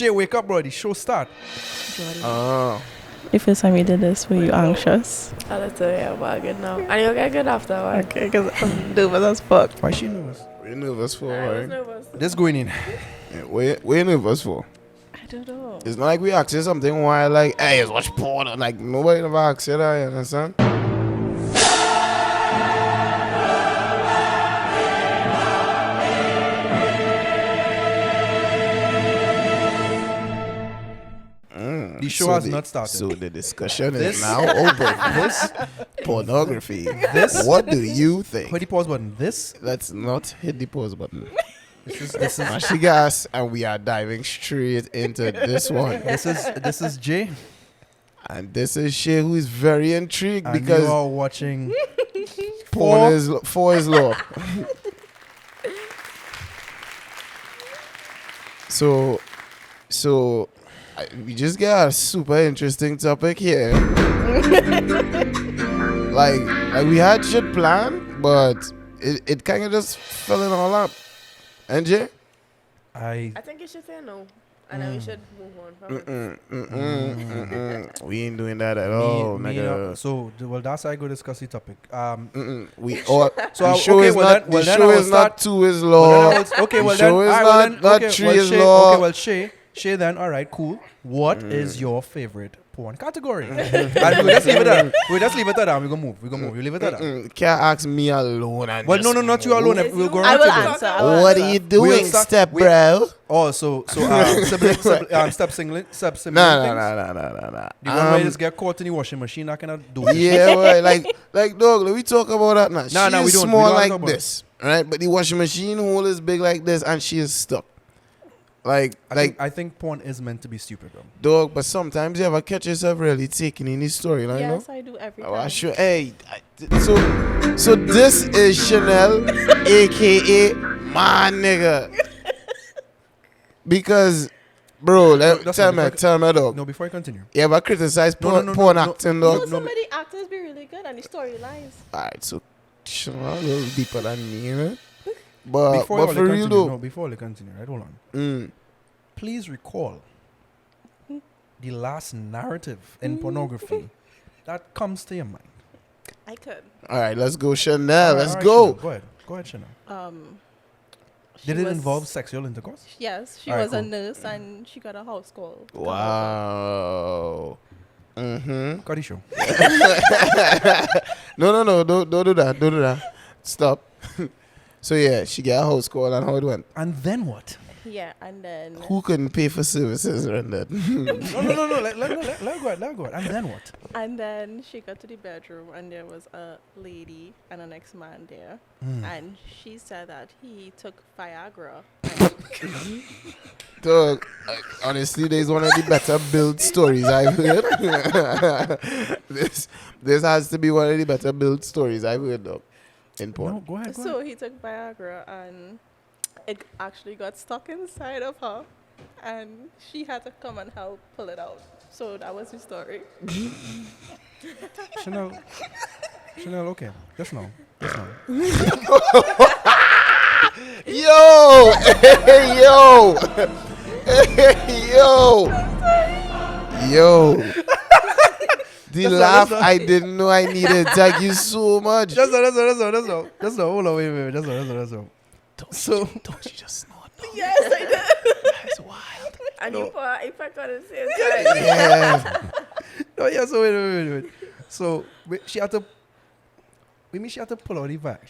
Shae, wake up, bro. The show start. Jordy. Oh. The first time you did this, were you anxious? I let tell you about good now. And you'll get good afterwards. Okay, because I'm nervous as fuck. Why she nervous? We're nervous for, I was right? nervous. This going in. Yeah, we're nervous for. I don't know. It's not like we ask you something while like, hey, let's watch porn. Like, nobody ever asks you that, you understand? The show has not started. So the discussion This- is now open. This pornography. What do you think? Hit the pause button. This Let's not hit the pause button. is Mash the gas, and we are diving straight into this one. this is Jay, And this is Shae, who is very intrigued and because you are watching. porn is for his law. So we just got a super interesting topic here. like we had shit planned, but it kind of just fell in all up. And Jay? I I think you should say no. And then we should move on from it. We ain't doing that at all, me nigga. so well, that's how I go discuss the topic. We all So the I- show okay, is well not then- well the then I show will is not start- two is Well, law. then I will- okay, well The then, show is alright, well not- then, not okay, three well, is Shae, law. Okay, well, Shae then, all right, cool. What is your favorite porn category? And we'll just leave it at that. We'll just leave it at that. We're gonna move. You leave it at that. Can't ask me alone. And Well, no, just not you alone. It's We'll you. go I around will table. answer. What are you We'll doing, start- step we- bro? Oh, so step sibling Nah. things. The The one where you just get caught in the washing machine, that kind of do. yeah, right. Like dog, we talk about that now. Nah, She we is don't. We small don't like talk about this, right? But the washing machine hole is big like this, and she is stuck. I think porn is meant to be stupid, bro. dog. But sometimes you ever catch yourself really taking in the storyline, Yes, no? I do every Oh, time. I sure. Hey, so this is Shinel, aka my nigga. Because, bro, that's tell not me, dog. No, before I continue. You ever criticize No, porn no, acting, No, dog? some of the actors be really good and the storylines. Alright, so Shinel a little deeper than me, you know? But Before for you real continue, though, no, before you continue, right? Hold on. Please recall the last narrative in pornography that comes to your mind. I could. Alright, let's go, Chanel. Alright, Let's alright, go. Chanel, Go ahead, Chanel. She Did it was- involve sexual intercourse? Yes, she Alright, was a cool. nurse and she got a house call. Wow. Got the show. No, don't do that. Stop. So yeah, she got a house call and how it went. And then what? Yeah, and then Who couldn't pay for services rendered? No. Let go. And then what? and then she got to the bedroom and there was a lady and an ex-man there, and she said that he took Viagra. Dog, honestly, there's one of the better build stories I've heard. This has to be one of the better build stories I've heard, dog. In porn. No, go ahead. So he took Viagra and it actually got stuck inside of her, and she had to come and help pull it out. So that was the story. Chanel, okay. Just now. Yo! Hey, yo! Hey, yo! The laugh I didn't know I needed. Thank you so much. Just now. Hold on, wait. Just now. So, Don't you just snort? Yes, I did. That's wild. And you put an effect on the same time. Yeah. no, yeah. So wait. So she had to. She had to pull out the bag.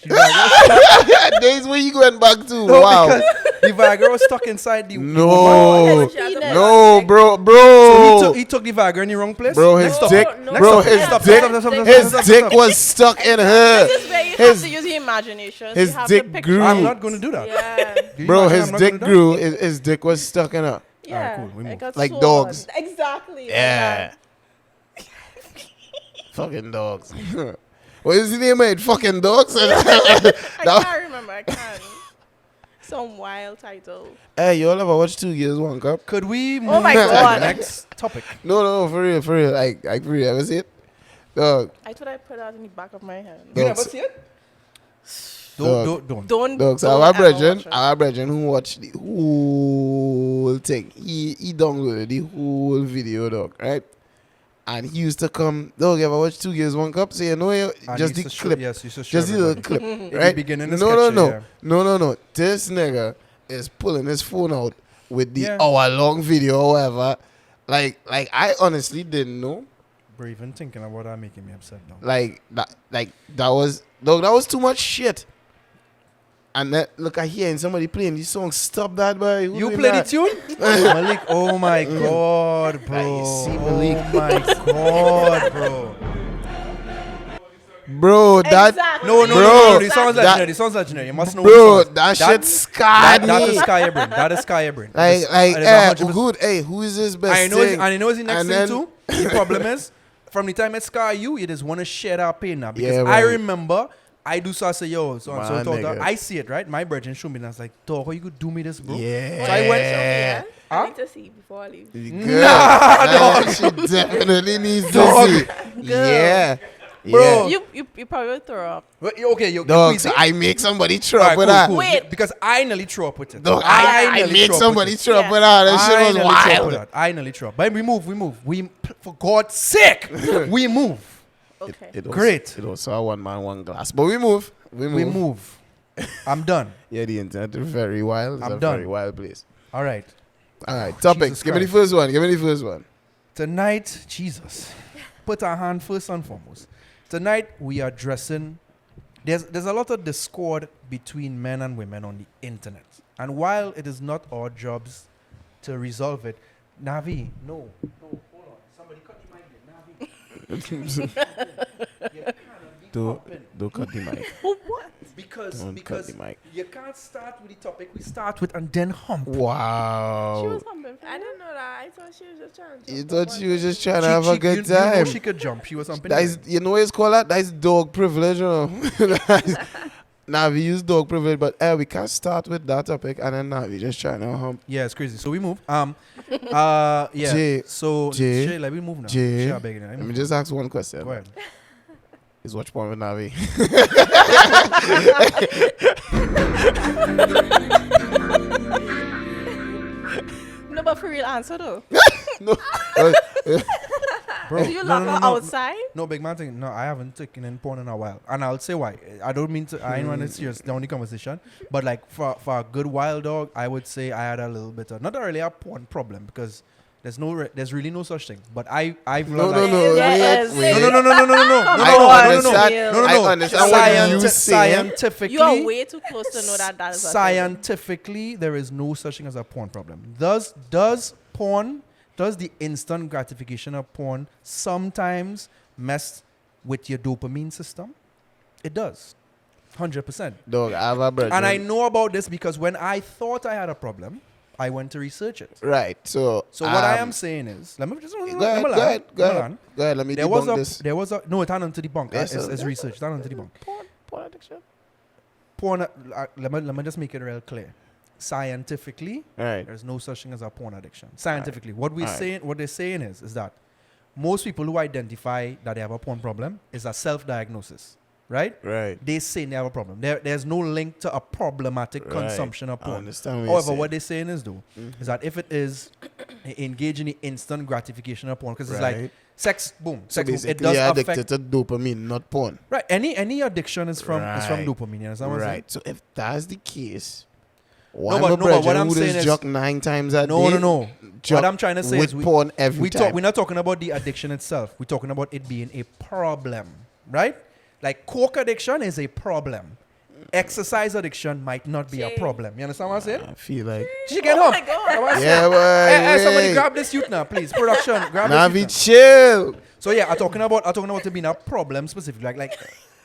Days where you going back to? No, Wow. because the Viagra was stuck inside the. No. She had to put No, it bro. So he took the Viagra in the wrong place. Bro, his Stop. dick, No, bro, no, his stop, dick, stop, stop, stop, his stop, dick stop. was stuck in her. This is where you His- have to use your imagination. his You have dick to picture. grew. I'm not going to do that. Yeah. Do you Bro, imagine his I'm not dick gonna do grew. His dick was stuck in her. Yeah, Alright, cool, we it move. got Like swollen. dogs. Exactly. like Yeah. that. Fucking dogs. What is the name of it? Fucking dogs? I can't remember. I can't. Some wild title. Hey, you all ever watch 2 Years, 1 Cup? that. Could we move Oh my to the God. next topic? No, for real. Like for real. Ever see it? Dog. I thought I put that in the back of my hand. You Dogs. never see it? Don't. Dog, so don't our ever brethren, watch it. who watched the whole thing, he downloaded the whole video, dog, right? And he used to come, dog, you ever watch 2 Years, 1 Cup? So you know, And just he the used to show- clip. yes, he used to show Just the little everybody. clip, In the right? beginning, No, the no, sketch, no. yeah. No. This nigga is pulling his phone out with the Yeah. hour-long video or whatever. Like I honestly didn't know. Bro, even thinking about that making me upset now. That was, dog, that was too much shit. And that, look, I hearing somebody playing this song. Stop that, boy. Who You doing play the that? tune? Malik, oh my god, bro. you see Malik. Oh my god, bro. Bro, that Exactly. No, Bro, the song's that- legendary. The song's legendary. You must know bro, the song. that shit scarred That me. is Sky Brain. That is Sky Brain. Like, It is eh, 100%. good. Hey, who is this best I know, thing? and I know it's the next And thing then- too. The problem is, from the time it scar you, you just want to share that pain now. Because Yeah, I right. remember, I do so I say, yo, so and so, Man, talk, nigga. I see it, right? My virgin showed me, and I was like, dog, how you could do me this, bro? Yeah. So I went- Yeah. Huh? I need to see before I leave. Good. Nah, she definitely needs to Dog. see. Yeah. Bro. Yeah. You probably will throw up. Well, okay, you Dog, please, so I make somebody throw Alright, up with cool, that. cool. Wait. Because I nearly threw up with it. Dog, I nearly make threw up somebody with it. throw up Yeah. with that. That I shit was nearly threw up with wild. that. I nearly threw up. But we move. For God's sake, we move. Okay. It was, Great. It was a 1 man, 1 glass. But we move. We move. I'm done. Yeah, the internet is very wild. It's I'm a done. very wild place. All right. All right, topic. Jesus Give me the Christ. first one. Tonight, Jesus, put our hand first and foremost. Tonight we are addressing. There's a lot of discord between men and women on the internet, and while it is not our jobs to resolve it, Navi, no, hold on, somebody cut the mic there, Navi. You cannot be pumping. Don't cut the mic. What? Because Don't cut the mic. you can't start with the topic we start with and then hump. She Wow. was humping. I didn't know that. I thought she was just trying to. You jump thought on she was one just trying to have a good you know time. she could jump. She was humping. That is, you know what it's called that? That's dog privilege, you know. Now we use dog privilege, but we can't start with that topic and then now we just trying to hump. Yeah, it's crazy. So we move. Yeah. Jay, So Jay, Shae, like we move now. Jay, Shae, I beg you, let me Let me move. just ask one question. Go ahead. Is watch porn with Navi? No, but for real answer though. No. Bro, Do you lock her outside? No, big man thing. No, I haven't taken in porn in a while. And I'll say why. I don't mean to, I ain't want to serious down the conversation. But like for a good while, dog, I would say I had a little bit of, not really a porn problem because there's really no such thing. But I've No, learned no, that- no. Yes. Wait. No. Come I on, understand. Neil. No. I understand what you saying. Scientifically, You are way too close to know that is a thing. scientifically, there is no such thing as a porn problem. Does the instant gratification of porn sometimes mess with your dopamine system? It does. 100%. Dog, I have a brother. And I know about this because when I thought I had a problem, I went to research it. Right. So What I am saying is, let me just Go ahead. Let me There was debunk this. no, it's not to debunk. Yes, It's sir. research. It's not to debunk. Porn addiction. Porn. Let me just make it real clear. Scientifically, Right. there's no such thing as a porn addiction. Scientifically, what Alright. they're saying is that most people who identify that they have a porn problem is a self-diagnosis, right? Right. They say they have a problem. There's no link to a problematic Right. consumption of I porn. understand what However, you're what they're saying is though, is that if it is engage in the instant gratification of porn, because it's like Right. sex, boom, So sex, boom. It basically, does you're addicted affect. to dopamine, not porn. Right. Any addiction is from Right. dopamine. You understand what I'm saying? Right. So if that's the case, why but my what brother I'm who saying just is- jock 9 times a No. day? What jock I'm trying to say with is porn every time. we're not talking about the addiction itself. We're talking about it being a problem, right? Like coke addiction is a problem. Exercise addiction might not be a Jay. problem. You understand what I'm saying? I feel like She get Oh up. my God. yeah, boy. Hey, somebody wait. grab this youth now, please. Production, grab Navi, this youth now. chill. So yeah, I'm talking about it being a problem specifically.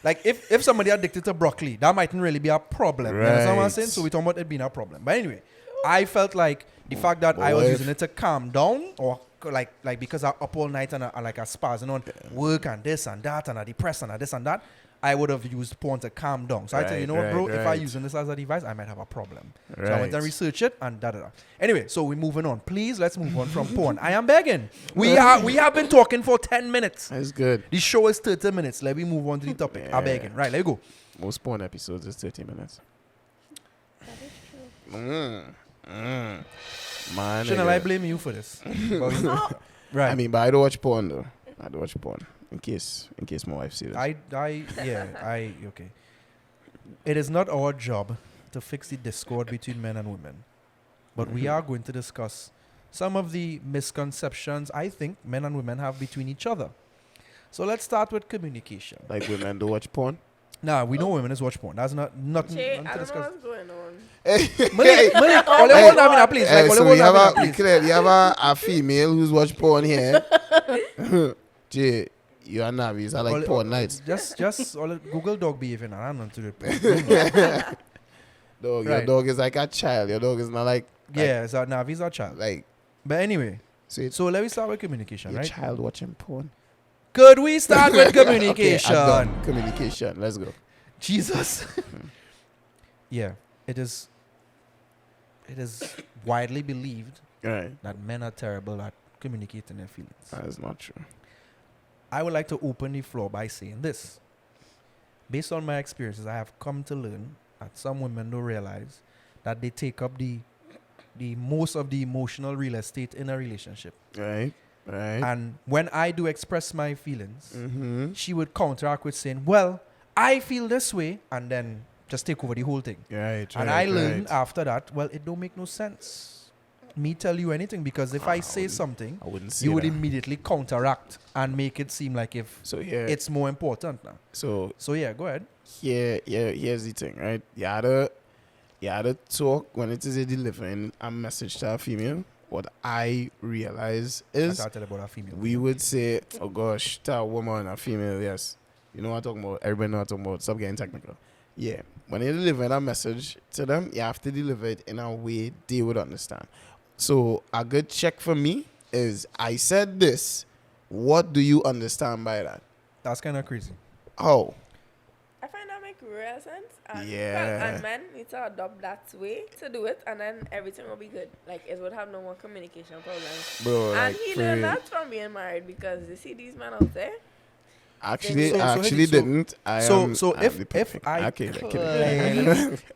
Like if somebody addicted to broccoli, that mightn't really be a problem. You understand what I'm Right. saying? So we're talking about it being a problem. But anyway, I felt like the fact that I was Boy, using it to calm down or like because I'm up all night and I like a spazzing on work and this and that and I depressed and I this and that, I would have used porn to calm down. So I tell you, you know what, bro? If I Right. using this as a device, I might have a problem. So I Right. went and researched it and da. Anyway, so we're moving on. Please, let's move on from porn. I am begging. We have been talking for 10 minutes. That's good. The show is 30 minutes. Let me move on to the topic. Yeah. I'm begging. Right, let go. Most porn episodes is 30 minutes. That is true. Man, Shinel, nigga. I blame you for this. Right. I mean, but I don't watch porn though. I don't watch porn in case my wife sees this. Okay. It is not our job to fix the discord between men and women, but we are going to discuss some of the misconceptions I think men and women have between each other. So let's start with communication. Like women don't watch porn. Nah, we know women is watch porn. That's nothing Shae, to I don't know discuss. what's going on. Malik, all they want to have please. Like, all So they we want have to a please. clearly have a female who's watch porn here. Jay, you and Navis are like porn nights. Just all Google dog behaving. I don't know to do it. Dog, Right. your dog is like a child. Your dog is not like Yeah, so now he's our child. like But anyway, so it's so let me start with communication, your right? child watching porn. Could we start with Okay, communication? I'm done. Communication. Let's go. Jesus. Yeah, it is widely believed Right. that men are terrible at communicating their feelings. That is not true. I would like to open the floor by saying this. Based on my experiences, I have come to learn that some women don't realize that they take up the most of the emotional real estate in a relationship. Right. Right. And when I do express my feelings, Mm-hmm. she would counteract with saying, well, I feel this way, and then just take over the whole thing. Right. And I learned after that, well, it don't make no sense me tell you anything, because if I say something, I wouldn't say you would that. immediately counteract and make it seem like if So here, it's more important now. so So yeah, go ahead. here's the thing, right? You had to talk when it is a delivering a message to a female. What I realize is I tell about a female. we would say, oh gosh, to a woman, a female, yes. You know what I'm talking about? Everybody know what I'm talking about. Stop getting technical. Yeah. When you deliver a message to them, you have to deliver it in a way they would understand. So a good check for me is, I said this. What do you understand by that? That's kind of crazy. How? I find that make real sense. And, Yeah. and men need to adopt that way to do it, and then everything will be good. Like, it would have no more communication problems. Bro, And like, he for learned real. that from being married, because you see these men out there. Actually, So- I so actually so- didn't. I so- am, so I'm if- the if perfect- I okay,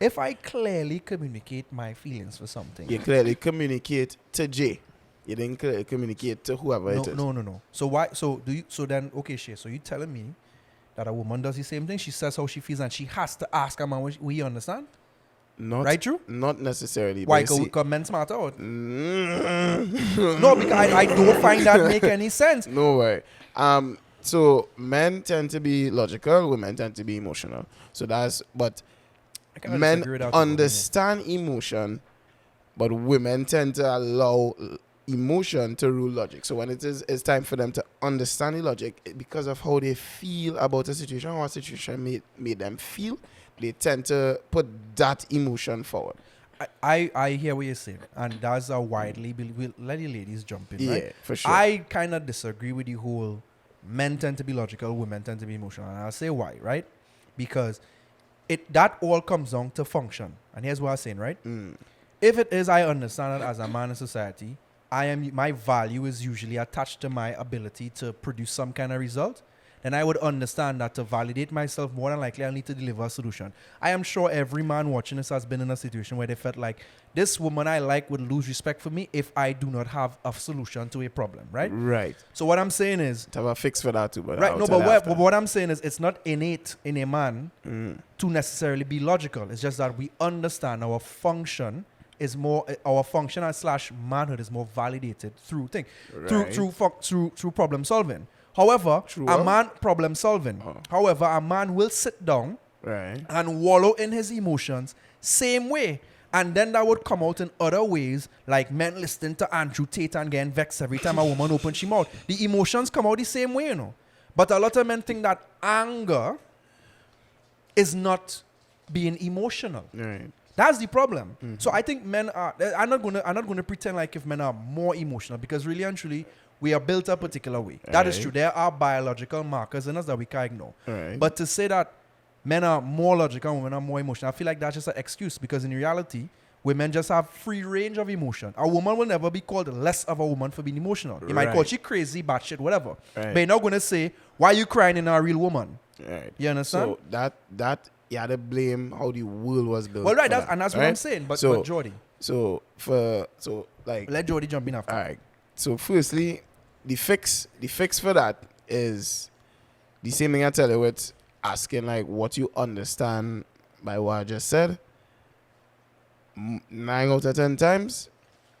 if I clearly communicate my feelings for something, you clearly communicate to Jay. You didn't clearly communicate to whoever it is. no. So why? So do you? So then, okay, Shae. So you telling me that a woman does the same thing? She says how she feels, and she has to ask a man what we understand. Not Right, true? Not necessarily. Why? but you see- Because men smarter out. Mm. No, because I don't find that make any sense. No way. So men tend to be logical, women tend to be emotional. So that's, but I kinda men disagree with that too, but understand emotion, but women tend to allow emotion to rule logic. So when it's time for them to understand the logic, because of how they feel about a situation, how a situation made them feel, they tend to put that emotion forward. I hear what you're saying, and that's a widely we'll let the ladies jump in, Yeah, right? for sure. I kind of disagree with the whole men tend to be logical, women tend to be emotional, and I'll say why, right? Because that all comes down to function, and here's what I'm saying, right? If it is, I understand it as a man in society, my value is usually attached to my ability to produce some kind of result. Then I would understand that to validate myself, more than likely I'll need to deliver a solution. I am sure every man watching this has been in a situation where they felt like this woman I like would lose respect for me if I do not have a solution to a problem, right? Right. So what I'm saying is, To have a fix for that too, but right? I'll No, tell but you after. what I'm saying is, it's not innate in a man to necessarily be logical. It's just that we understand our function is more, our function and / manhood is more validated through Right. through problem solving. However, True. a man problem solving. Uh-huh. However, a man will sit down Right. and wallow in his emotions same way. And then that would come out in other ways, like men listening to Andrew Tate and getting vexed every time a woman opens she mouth. The emotions come out the same way, you know. But a lot of men think that anger is not being emotional. Right. That's the problem. So I think men are. I'm not gonna pretend like if men are more emotional, because really and truly we are built a particular way. That is Right. true. There are biological markers in us that we can't ignore. Right. But to say that men are more logical and women are more emotional. I feel like that's just an excuse because in reality, women just have free range of emotion. A woman will never be called less of a woman for being emotional. You might call she crazy, batshit, whatever. Right. But you're not going to say, why are you crying in a real woman? Right. You understand? So that you had to blame how the world was built. Well, right, for and that's what right? I'm saying. But Jordy. Let Jordy jump in after. All right. So firstly, the fix for that is the same thing I tell you with asking like what you understand by what I just said. 9 out of 10 times,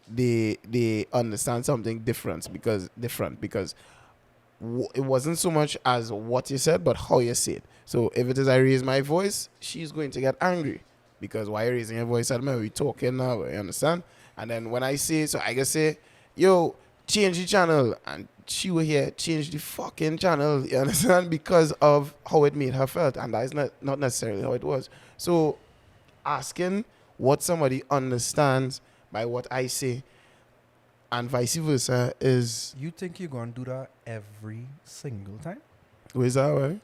they understand something different because it wasn't so much as what you said, but how you say it. So if it is I raise my voice, she's going to get angry because why are you raising your voice at me? We talking now, you understand? And then when I say, so I can say, yo, change the channel, and she will hear change the fucking channel, you understand? Because of how it made her felt, and that is not necessarily how it was. So asking what somebody understands by what I say and vice versa is... You think you're going to do that every single time? Is that right?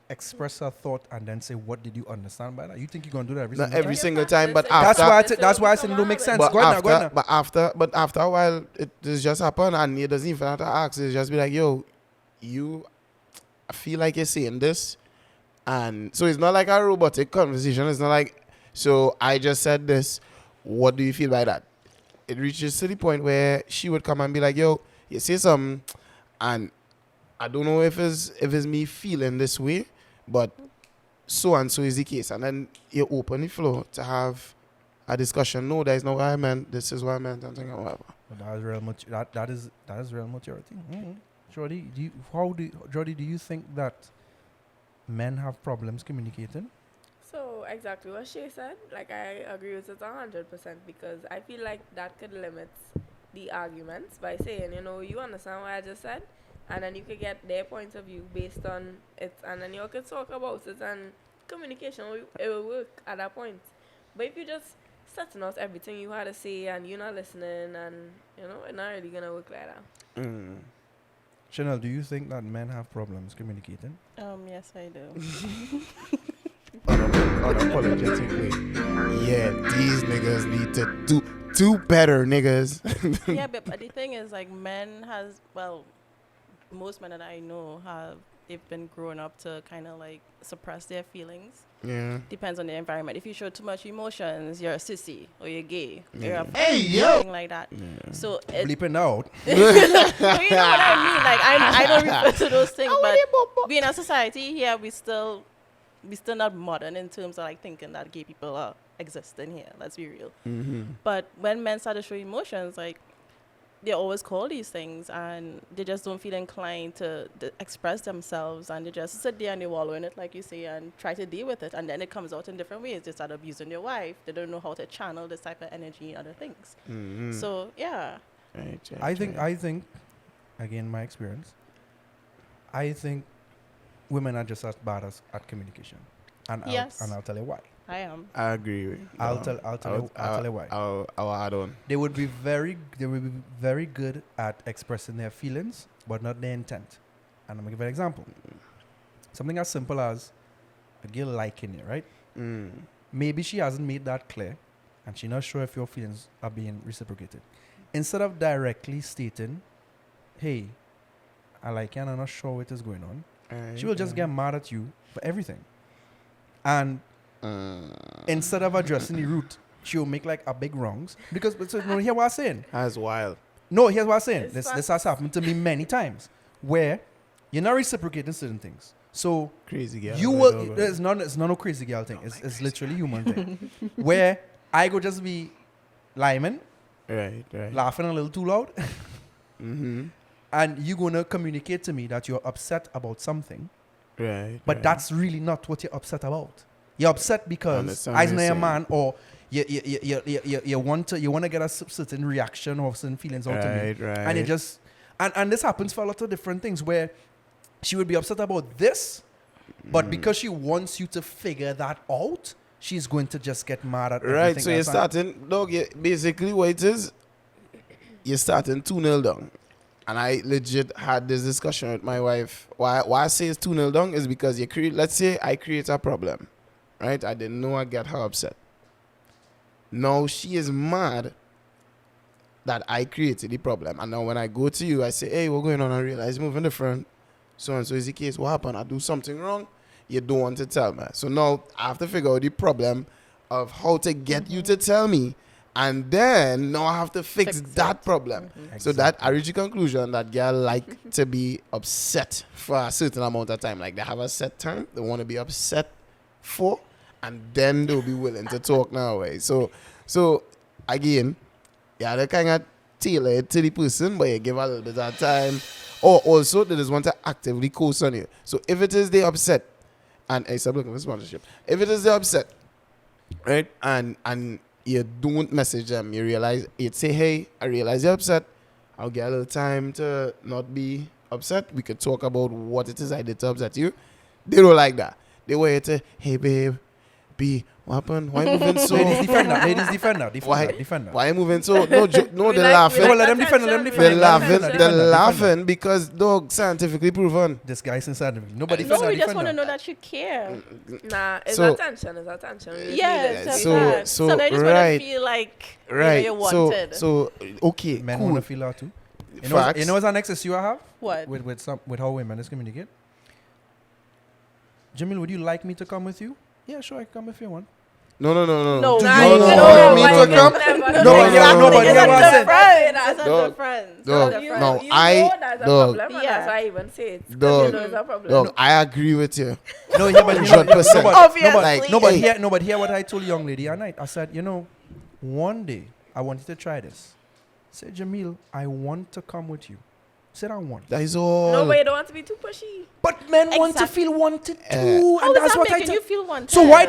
Express a thought and then say, what did you understand by that? You think you're going to do that every Not single every time? single time, but That's after... why I said it don't make sense. But Go ahead now. but after a while, it just happen and it doesn't even have to ask. It's just be like, yo, I feel like you're saying this. And so it's not like a robotic conversation. It's not like, so I just said this. What do you feel by that? It reaches to the point where she would come and be like, yo, you say something, and I don't know if it's me feeling this way, but so and so is the case. And then you open the floor to have a discussion. No, that is not what I meant. This is what I meant. I'm thinking, whatever. That is real that is real maturity. Mm-hmm. Jordy, Jordy, do you think that men have problems communicating? So exactly what she said, like I agree with it 100% because I feel like that could limit the arguments by saying, you know, you understand what I just said, and then you could get their point of view based on it, and then you could talk about it, and communication it will work at that point. But if you just setting out everything you had to say and you're not listening, and you know, it's not really gonna work like that. Shinel, do you think that men have problems communicating? Yes, I do. Unapologetically. Yeah, these niggas need to do better, niggas. Yeah, but the thing is, like, most men that I know they've been growing up to kind of like suppress their feelings. Yeah. Depends on the environment. If you show too much emotions, you're a sissy or you're gay. Yeah. You're a something like that. Yeah. So Bleeping out. you know what I mean? Like I don't refer to those things, but we in a society here, we still not modern in terms of like thinking that gay people are existing here. Let's be real. Mm-hmm. But when men start to show emotions, like they always call these things, and they just don't feel inclined to express themselves, and they just sit there and they wallow in it, like you say, and try to deal with it, and then it comes out in different ways. They start abusing their wife. They don't know how to channel this type of energy and other things. Mm-hmm. So yeah. Right, I think, again, my experience, I think women are just as bad at communication, and Yes. I'll tell you why. I am. I agree with you. I'll tell you why. I'll add on. They would be very good at expressing their feelings, but not their intent. And I'm gonna give an example. Something as simple as a girl liking you, right? Mm. Maybe she hasn't made that clear, and she's not sure if your feelings are being reciprocated. Instead of directly stating, "Hey, I like you, and I'm not sure what is going on," she will just get mad at you for everything. And instead of addressing the root, she will make like a big wrongs. Because, hear what I'm saying? That's wild. No, here's what I'm saying. This has happened to me many times, where you're not reciprocating certain things. So Crazy girl. you will. It's not no crazy girl thing. It's literally human thing. Where I go just be liming, Right. laughing a little too loud, Mm-hmm. and you're gonna communicate to me that you're upset about something. Right. But that's really not what you're upset about. You're upset because Understand I'm what not you're a man, or you want to get a certain reaction or certain feelings out of me, Right. and it just and this happens for a lot of different things where she would be upset about this, but because she wants you to figure that out, she's going to just get mad at everything. Right, so you're else. starting, dog, basically what it is, you're starting 2-0 down. And I legit had this discussion with my wife. Why I say it's 2-0 down is because let's say I create a problem. right? I didn't know I get her upset. Now she is mad that I created the problem. And now when I go to you, I say, hey, what's going on? I realize moving different. So and so is the case. What happened? I do something wrong. You don't want to tell me. So now I have to figure out the problem of how to get you to tell me. And then now I have to fix that problem. So that I reach a conclusion that girl like to be upset for a certain amount of time. Like they have a set time they want to be upset for, and then they'll be willing to talk now. Way. So again, yeah, they kind of tailor it to the person, but you give a little bit of time. Or also they just want to actively co-sign you. So if it is they upset, and hey, stop looking for sponsorship. If it is they upset, right, and you don't message them, you'd say, hey, I realize you're upset. I'll get a little time to not be upset. We could talk about what it is I did to upset you. They don't like that. They want you to, hey, babe, B, what happened? Why you moving so? Ladies defend now. Why you moving so? No, they're laughing. No, let them defend. They're laughing because, dog, scientifically proven. This guy's inside of me. Nobody No, we just want to know that you care. Nah, it's So- attention. It's attention. We just Yeah, need it. that's so- that. so, So they just want right. to feel like Right. you're wanted. So okay, Men cool. want to feel out too. Facts. You know what's our next issue I have? What? With how women is communicate? Jamil, would you like me to come with you? Yeah, sure, I can come if you want. No. No, Do nah, you you want know, me why to you come? never- No, exactly. no, It's hear like what I the said. friends. It's like Dog. the friends. Dog. It's the You, No, friends. you I- know that's a dog. problem, and Yeah. that's why I even say it. 'Cause Dog. you know it's a problem. Dog, I agree with you. No, yeah, but 100%. Obviously. no, but hear what I told young lady at night. I said, one day I wanted to try this. Said, Jamil, I want to come with you. Said, I want. That is all. No, but you don't want to be too pushy. But men want to Exactly. feel wanted too, How How and is that's that what I making tell. you feel wanted? So why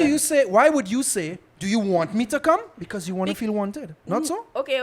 would you say, do you want me to come? Because you want to feel wanted. Not so? Okay.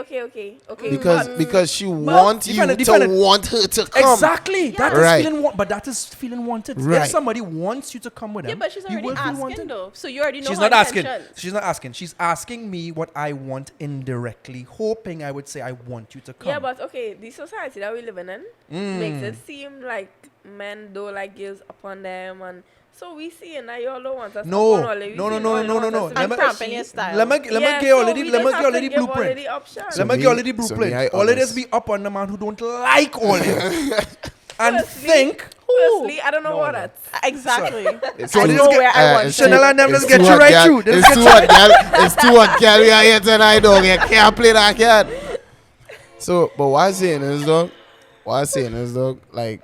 Because she wants you defend it, to defend it. want her to come. Exactly. Yeah. That is Right. but that is feeling wanted. If Right. somebody wants you to come with them, Yeah, but she's you already will feel asking wanted. though. So you already know She's her not asking. intentions. She's not asking. She's asking me what I want indirectly, hoping I would say I want you to come. Yeah, but okay, the society that we living in makes it seem like men don't like girls upon them, and so we see and now you all don't want us No. upon all of you. No, see no, all no, you no, want no. us to I'm be cramping pushy. your style. Let me get Yeah, all so the we let me just get all have the to give all of blueprint. the options. Let me me- get all the so me, blueprint. I All it is honest. be up on the man who don't like all it. And Firstly- think. Firstly, I don't know No, what no. that's. Exactly. It's So too- this is where I want it's to. too- Shinel and them, it's let's get too you hot, right girl. through. Let's It's get too you hot, girl. It's too hot, girl. We are here tonight, dog. You can't play that, cat. So, but what I'm saying is, dog, like,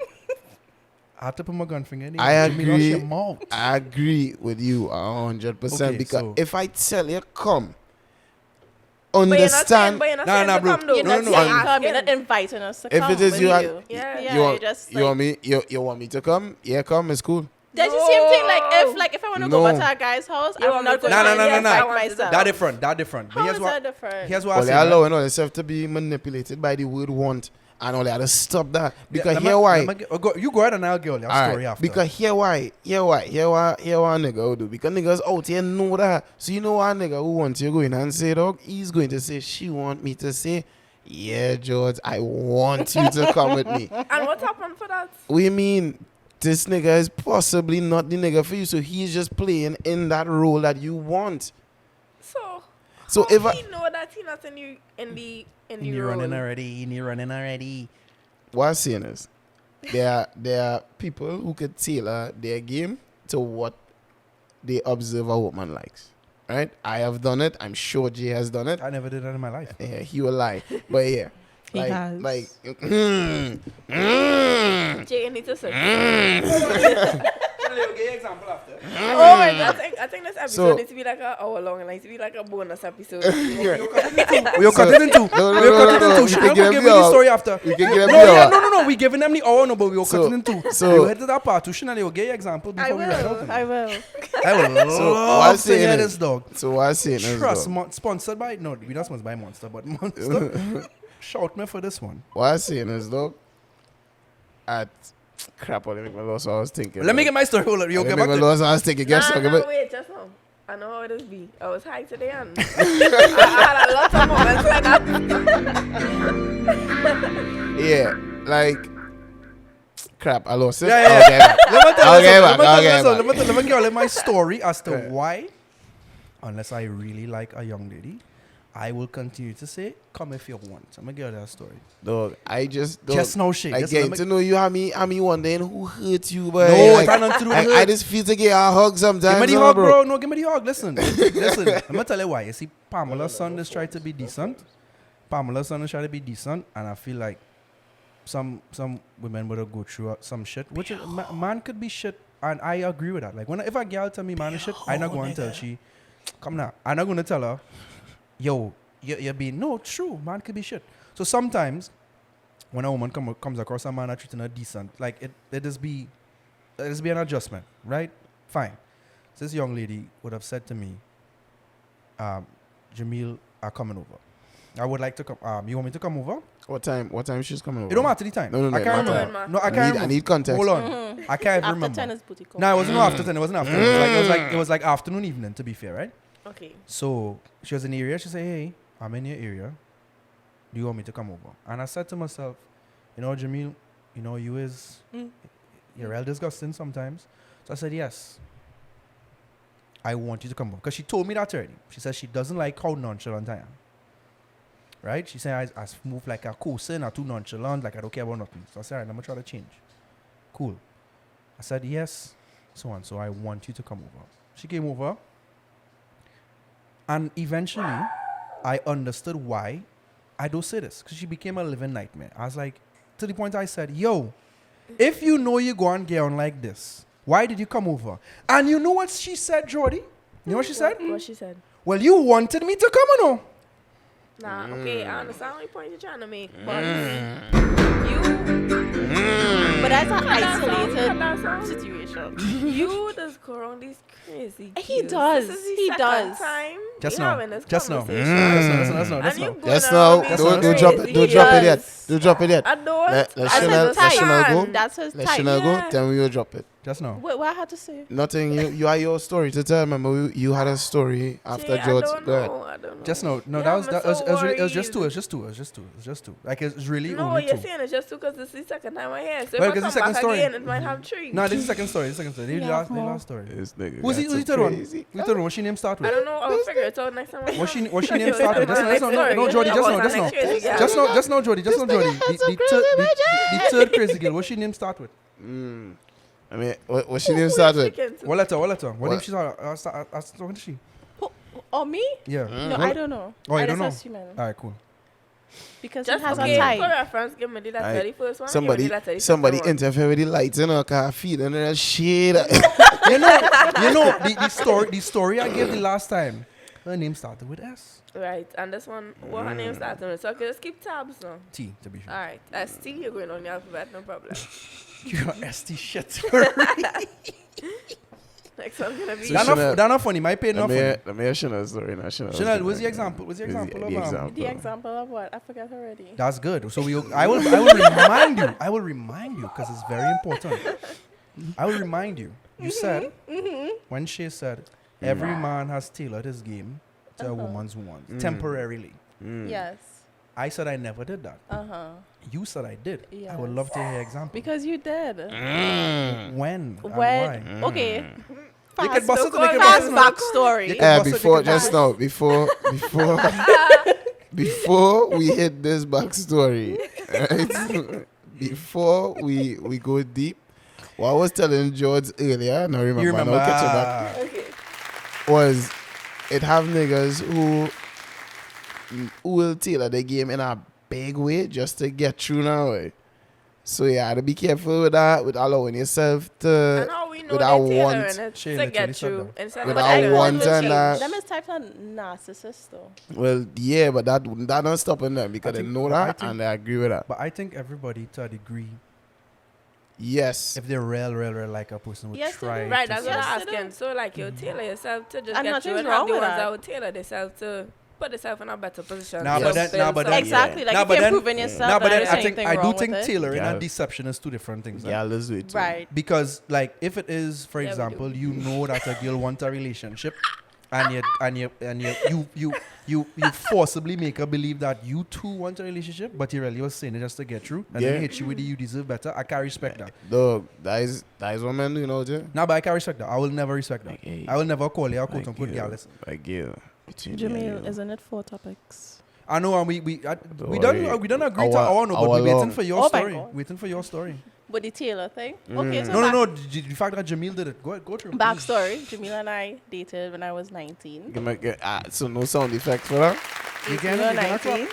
I have to put my gun finger in. I agree. Your mouth. I agree with you 100% Okay, because so- if I tell you come, But you're not saying, understand. but you're not Nah, saying nah, to bro. come though. You're not no, saying no. come. You're not inviting us to If come it is with you are- you. Yeah. Yeah, you want, you're just you want me? You want me to come? Yeah, come. It's cool. That's the same thing. Like if I want to go No. back to a guy's house, You I'm want not me going to- to No, no, no, no, invite no. I want to myself. That different. That different. But How is that different? here's what I Well, say. they right? allowing all themselves to be manipulated by the word want, and all they had to stop that because Let here me- why. let me you go ahead and I'll get your All story right, after. because here why nigga will do. Because niggas out here know that. So you know what nigga who wants you go in and say, dog, he's going to say, she want me to say, yeah, George, I want you to come with me. And what happened for that? We mean this nigga is possibly not the nigga for you, so he's just playing in that role that you want. So how if I he know that he not in you in the you're role? running already. what I'm saying is there are people who could tailor their game to what they observe a woman likes. Right? I have done it. I'm sure Jay has done it. I never did that in my life. Yeah, he will lie. But yeah. He has. Jay, you need to search. example after. Oh my god, I think this episode So- needs to be like an hour long and it needs to be like a bonus episode. We'll cut it in two. No, We'll cut it in two. we Chanel can will give give you me the a- story after. We can give No, you yeah, a- no. We giving them the hour, no, but we'll cut it in two. so- We'll head to that part too. Chanel, you'll get your example I before we write out. will. I will. I will So, what I'm love to saying hear is- this, dog. So what I'm saying is, Trust, dog, sponsored by, no, we're not sponsored by Monster, but Monster. Shout me for this one. what I'm saying is, dog, at crap, I make my loss. I was thinking. Let me get my story. Hold on. You'll I get make back my to loss. I was thinking. Guess what? no, wait, just now. I know how it is be. I was high today and I had a lot of moments like that. Yeah, like Crap, I lost it. Yeah, yeah. Okay, back. Let me tell you Okay, something. back, okay, Let me give you my story as to Yeah. why, unless I really like a young lady, I will continue to say, come if you want. I'm going to give you that story. Dog, I just... Dog, Just now, Shae. I Just get let to me- know you, me wondering who hurt you, boy. No, Like, it had nothing to do with I hurt. just feel to get a hug sometimes. Give me the now, hug, bro. No, give me the hug. Listen. Listen. I'm going to tell you why. You see, Pamela's son is trying to be decent. Pamela's son is trying to be decent. And I feel like some women would go through some shit. Which is, man could be shit. And I agree with that. Like, if a girl tell me man is shit, I'm not going to tell she, come now. I'm not going to tell her, yo, you're being, no, true. Man could be shit. So sometimes, when a woman comes across a man that treating her decent, like, it just be an adjustment, right? Fine. So this young lady would have said to me, Jamil are coming over. I would like to come. You want me to come over? What time she's coming over? It don't matter the time. No, I can't no, remember. no. No, I can't I remember. need context. Hold on. Mhm. I can't even After remember. 10 is booty call. No, it wasn't after 10. It wasn't after 10. It was like afternoon, evening, to be fair, right? Okay. So she was in the area. She said, hey, I'm in your area. Do you want me to come over? And I said to myself, you know, Jamil, you know, you're real disgusting sometimes. So I said, yes. I want you to come over. Because she told me that already. She said she doesn't like how nonchalant I am. Right? She said I move like a coaster or too nonchalant, like I don't care about nothing. So I said, all right, I'm going to try to change. Cool. I said, yes, so on. So I want you to come over. She came over. And eventually, I understood why I don't say this. Because she became a living nightmare. I was like, to the point I said, yo, if you know you go and get on like this, why did you come over? And you know what she said, Jordy? You know what she said? What she said? Well, you wanted me to come or no? Nah, okay, I understand what point you're trying to make, but Mm. you, But that's an Cut that isolated song. situation. you just go around these crazy. He cues. does. This is the He second does. Time Just we now. having this Just now. conversation. That's And you no. going Just around now, these don't drop it, crazy don't drop it yet. cues. Don't drop it yet. I don't. Let That's Shinel his type. go. That's his Let type. Shinel Yeah. go, then we will drop it. Just now. Wait, what I had to say? Nothing, you had your story to tell. Remember, you had a story after See, George. I don't Go ahead. know. I don't know. Just no. No, Yeah, that was I'm that so it was just two. worried. It was just two. Like it's really No, only you're two. saying it's just because this is the second time I hear. So Well, if I 'cause come the second back story. again, it might have three. No, this is the second story. The Yeah, last more. story. This nigga Who's got the some third one? crazy- Who's the third one? What's she name start I with? don't know. I'll figure it out next time. What's she name start with? No, Jordy, just About no, the next crazy girl. just no, Jordy. The third crazy girl. What's she name start with? I mean, what she name start with? What letter? What name What? she start? What is she? Or me? Yeah. No, I don't know. Oh, you I don't just know? assume. All right, cool. Because Just he has okay, a for type. reference, give me the Aye. 31st one. give me the 32nd Somebody one. interfere with the lights in her car feed and then shit. You know the story I gave the last time. Her name started with S. Right, and this one, what her name starts with? So okay, let's keep tabs now. T to be sure. Alright, ST, you're going on the alphabet, no problem. You're ST shit. Next one's gonna be. So That's not funny. My pain not funny. Let me hear Shinel's story now. Chanel, what's the example? What's the example of The example of what? I forgot already. That's good. So I will remind you. I will remind you because it's very important. I will remind you. You said when she said every man has tailored his game to a woman's wants temporarily. Yes. I said I never did that. You said I did. I would Yes. love to hear example. Because you did. When? And When? why? Okay. You can bust it. You can Fast bust it. backstory. Yeah. Before just now, before we hit this backstory, right? Before we go deep, what I was telling George earlier, now remember, You remember? I'll catch it back, Okay. was it have niggas who will tailor the game in a big way just to get through now. Eh? So you have to be careful with that, with allowing yourself And to, how we know with our they tailor want, in it Shae to literally get said through. Instead with of our like, want to and change. that. Them is type of narcissist though. well, yeah, but that not stopping them because they think- know but I that think- and they agree with that. But I think everybody to a degree, Yes. if they're real like a person, would Yes, they try. do. Right, to that's say- what Yes, I'm they asking. do. So, like, you tailor yourself to just And get through nothing's and wrong have the with ones that. that would tailor themselves to put themselves in a better position. Nah, to but then- build nah, but then- something. Exactly. Like Nah, if but you're then- proving yourself, Nah, but then there's I think anything I do wrong think with it. tailoring Yeah. and deception is two different things. Yeah, let's do it too. Right. Because like if it is, for Yeah, we example, do. you know that a girl wants a relationship you forcibly make her believe that you too want a relationship, but you really was saying it just to get through, and then Yeah. hit you with the you deserve better. I can't respect that. Dog, that is what men do, you know, Jay? Nah, but I can't respect that. I will never respect that. Like, hey, I will never call you a quote like unquote you, Gyal. like you. Between me and Jamil, you. isn't it 4 topics? I know, and we Don't done worry. agree to our no, but Hour we waiting long. for your Oh my story. God. Waiting for your story. But the Tailor thing? Okay, so No. The fact that Jamil did it. Go through. backstory. Jamil and I dated when I was 19. So no sound effects for that? You We can were you cannot 19.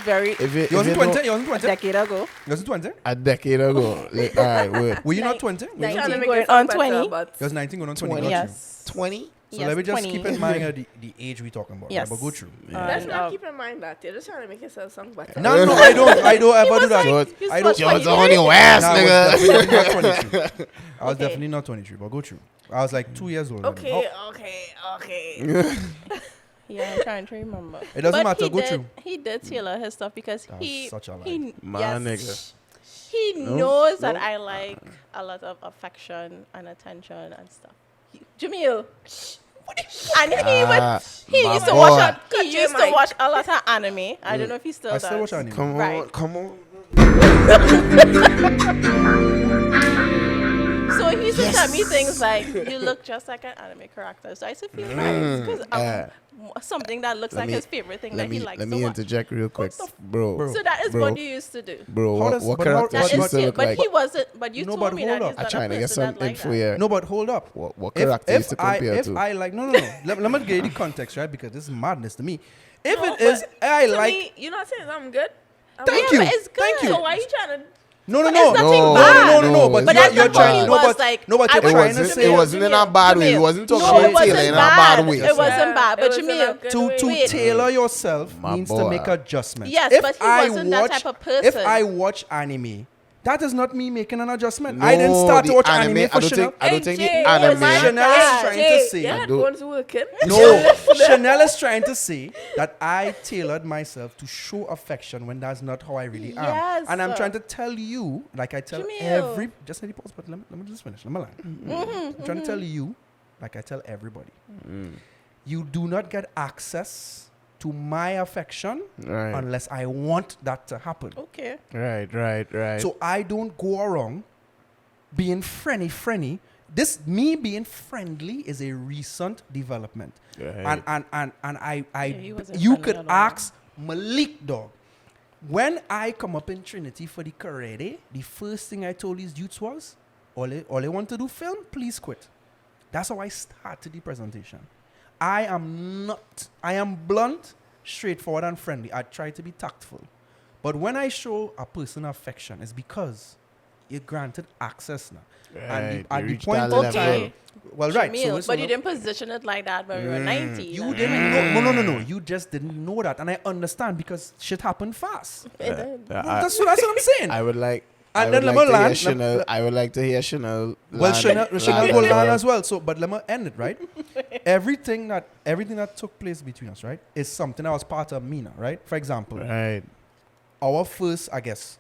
Very If it, You wasn't if it 20? You wasn't a 20? decade ago. You wasn't 20? a decade ago. Like, all right, wait. Were you not Like- 20? like- Trying to 19 make going it sound on better, 20? but You was 19 going on 20. 20. Got you. Yes. 20? So Yes, let me just 20. keep in mind the age we talking about. Yes. Right? But go through. let's And, not keep in mind that. You're just trying to make yourself sound better. No, I don't ever do that. George, He's I don't- so George 23. on your ass, Nah, I nigga. was definitely not 23. I was Okay. definitely not 23, but go through. I was like 2 years old. Okay. Yeah, I'm trying to remember. It doesn't But matter, he go did- through. He did tailor his stuff because That was he such a lie. he My yes, nigga. he No? knows that No? I like a lot of affection and attention and stuff. Jamil. And he Ah, he my used to boy. watch Cut he your used to mic. watch a lot of anime. I don't know if he still I does. still watch anime. Come on, Right. come on. So he used to tell me things like, "You look just like an anime character." So I used to feel nice because something that looks Let like me- his favorite thing Let that he me likes let to me watch. interject real quick, Bro. bro. So that is Bro. what you used to do. Bro, How what, does- what but how- character That she is used to it. look But like? he wasn't. But you No, told but me hold that up. he's I'm not trying a to get person some that like info that. here. No, but hold up. What character used to compare to? I like, no. Let me get you the context, right? Because this is madness to me. If No, it is, but I to like. me, you're not saying I'm good. Thank Yeah, you. but it's Thank good. you. So why are you trying to? No. But it's nothing No, bad. No. But But that's you're not trying. what he No, was but like. no, but I you're It trying to wasn't. say. It wasn't in a bad way. He Jamil. wasn't talking No, about it wasn't Tailor in a bad. bad way. It wasn't bad. But It was in a Jamil, good to way. Wait. tailor yourself My means boy. to make adjustments. Yes, If but he I wasn't that watch- type of If person. I watch anime, that is not me making an adjustment. No, I didn't start to the watch anime for Chanel. I don't think the Jay, anime. my Chanel God. is trying to say. Yeah, I don't- headphones working. No, Chanel is trying to say that I tailored myself to show affection when that's not how I really am. Yes. And I'm trying to tell you, like I tell Jamil. just let me pause, but let me just finish. Let me line. I'm trying to tell you, like I tell everybody, you do not get access to my affection Right, unless I want that to happen. Okay. right. So I don't go around being Frenny. This me being friendly is a recent development. Right. And I he wasn't you friendly could at all. ask Malik, dog. When I come up in Trinity for the karate, the first thing I told these youths was, all they want to do film, please quit. That's how I started the presentation. I am blunt, straightforward, and friendly. I try to be tactful. But when I show a person affection, it's because you're granted access now. Right, At you the reached point that of level. time, well, right. Jamil, So but you didn't position it like that when we were 19. you didn't know. No. You just didn't know that, and I understand because shit happened fast. It did. That's what I'm saying. I would like. And I then would let me like to hear land. Chanel. I would like to hear Chanel. Well, Shinel land will as land well. as well. So, but let me end it right. everything that took place between us, right, is something that was part of Mina, right? For example, Right. our first, I guess,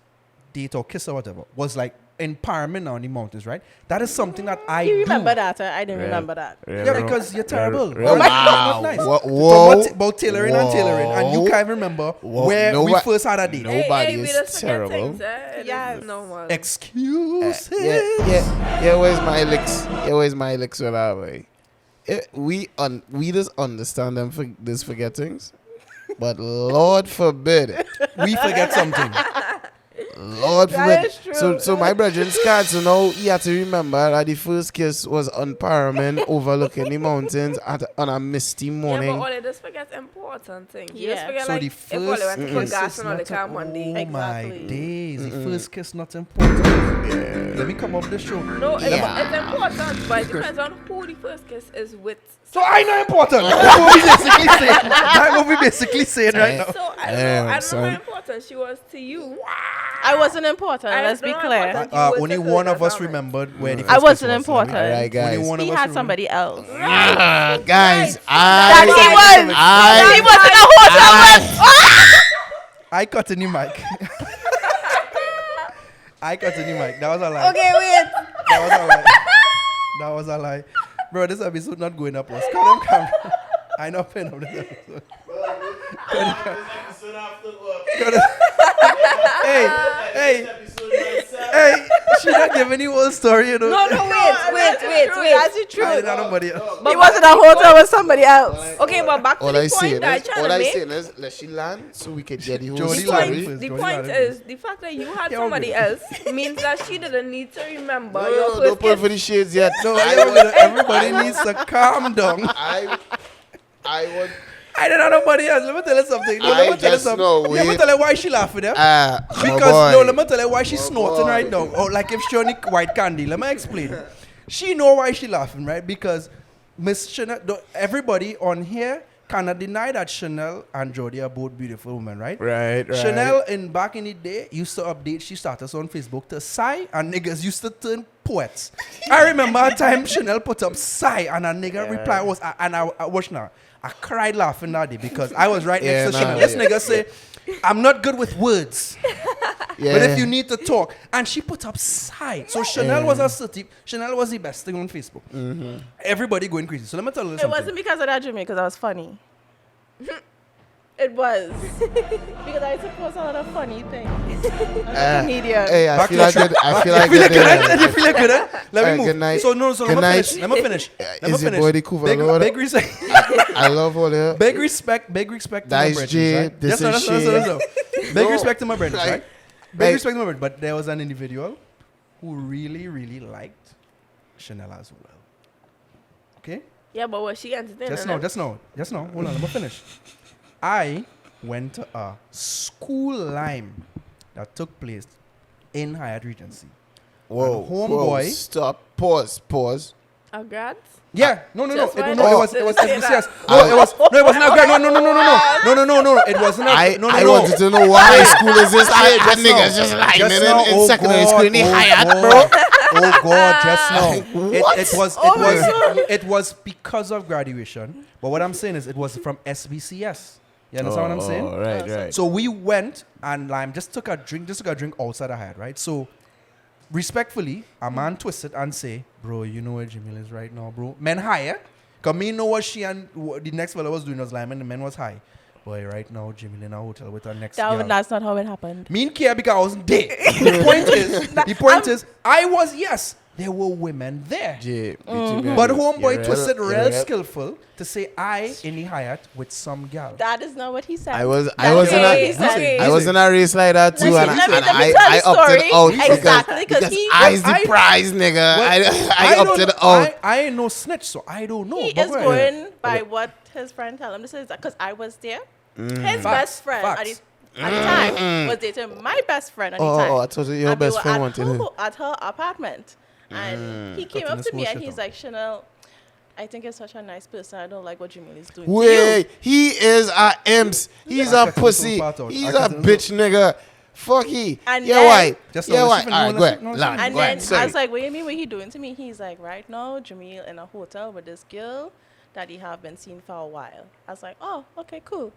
date or kiss or whatever was like in Paramount on the mountains, right? That is something that I You remember do. that? I didn't Yeah. remember that. Yeah, because you're terrible. Oh my Not nice. Whoa. Talk about tailoring and tailoring, and you Whoa. can't remember Whoa. where we Nobody- first had a date. No. Nobody we is just forget terrible. things, It Yes. is normal. Excuses. Yeah. Where's my licks? Where's my licks with that way? We just understand them for this forgettings, but Lord forbid, We forget something. Lord That forbid. is true. So my brethren's card. So now he had to remember that the first kiss was on Paramount overlooking the mountains on a misty Yeah, morning. but all they just forget important things. You Yeah. just forget So like the if all they went to first put kiss gas is and all the not car oh Monday. my Exactly. days. The first kiss not important. Yeah. Let me come up the show. No, Yeah. it's important, but it depends on who the first kiss is with. So I know important. That's what we basically saying. That's what we basically saying right now. So I Damn, don't know son. how important she was to you. I wasn't important. I Let's be don't know clear. important. You would Only take one her of us down, right? remembered where the I first wasn't kiss was. important. All right, Only guys. one of He us had remembered. somebody else. Guys, That he was. I He wasn't a whole I cut in the mic. I cut in the mic. That was a lie. Okay, wait. That was a lie. That was a lie. Bro, this episode not going up. Let's cut them camera. I not paying up this episode. Hey, she not giving you all story, you know. No, wait. That's the truth. I didn't know nobody else. He was in a hotel with somebody else. Okay, but back to All the I say point that I is, trying all to I make. say is, let she land so we can get the whole Jody The land story. first. the Jody point land is the fact that you had Yeah, somebody okay. else means that she didn't need to remember No, your don't first put kiss. for the shades yet. No, I everybody needs to calm down. would. I don't know nobody else. Let me tell you something. No, I let me tell you just something. know, Let me wait. tell you why she laughing there. My Because no, boy. let me tell you why she's My snorting boy. right now. Or like if she only white candy. Let me explain. She know why she laughing, right? Because Miss Shinel, everybody on here cannot deny that Shinel and Jordy are both beautiful women, right? Right. Shinel in back in the day used to update she status on Facebook to sigh, and niggas used to turn poets. I remember a time Shinel put up sigh and a nigga reply was and I watch now. I cried laughing that day because I was right next to Shinel. This nigga say, I'm not good with words. Yeah. But if you need to talk, and she put up sigh. So Shinel was assertive. Shinel was the best thing on Facebook. Everybody going crazy. So let me tell you It something. wasn't because of that, Jimmy, because I was funny. It was. Because I used to post a lot of funny things on social media. Hey, I Back feel to like the good. I feel like You feel good. good? You feel good? Let me Alright, move. good night. So let Good me night. finish. Let me finish. Let me Is your finish. body cool? Big, Lord? big respect. I love all that. Big respect to That my is brethren, Jay, right? this Yes, is no, Shae. no. Big No, respect to my brethren, like- right? Big like- respect to my brethren. But there was an individual who really, really liked Shinel as well. Okay? Yeah, but was she entertaining? Just now. Hold on, let me finish. I went to a school lime that took place in Hyatt Regency. Whoa, And homeboy- stop. Pause. A grad? Yeah, no. Just It went was to SBCS. say that. No, it wasn't a grad. No. It wasn't a I wanted to know why school is this shit. That nigga's just lying in secondary school in the Hyatt, bro. Oh God, just now. What? It was because of graduation. But what I'm saying is it was from SBCS. You understand what I'm saying? Right. So we went and Lime just took a drink outside the Hyatt, right? So respectfully, a man twisted and say, bro, you know where Jamil is right now, bro. Men higher. Because me know what she and the next fellow was doing was Lime and the men was high. Boy, right now, Jamil in a hotel with her next girl. That's not how it happened. Me and care because I wasn't there. The point is, I was, yes, there were women there. But homeboy twisted real skillful to say I in the Hyatt with some gal. That is not what he said. I was That's in not what a he said. I was in a race like that too, Listen, and let me tell I the opted story. out Exactly, 'cause because he- I's the prize, nigga. Well, I opted out. I ain't no snitch, so I don't know. He But is go going ahead. by what his friend tell him. This is because I was there. His Facts, best friend facts. at the time was dating my best friend at the time. Oh, I told you your And we best were friend at wanted him. at her apartment. And he came Cutting up this to me and bullshit he's out. like, Shinel, I think you're such a nice person. I don't like what Jamil is doing to you. Wait, he is a imps. He's I a cut this pussy. whole part out. He's I a cut this bitch, nigga. Fuck he. And Yeah, then- why? Just Yeah, no, why? listen, All no, right, go listen, ahead. no, Land, And go then ahead. Sorry. I was like, what do you mean what he doing to me? He's like, right now, Jamil in a hotel with this girl that he have been seen for a while. I was like, oh, okay, cool.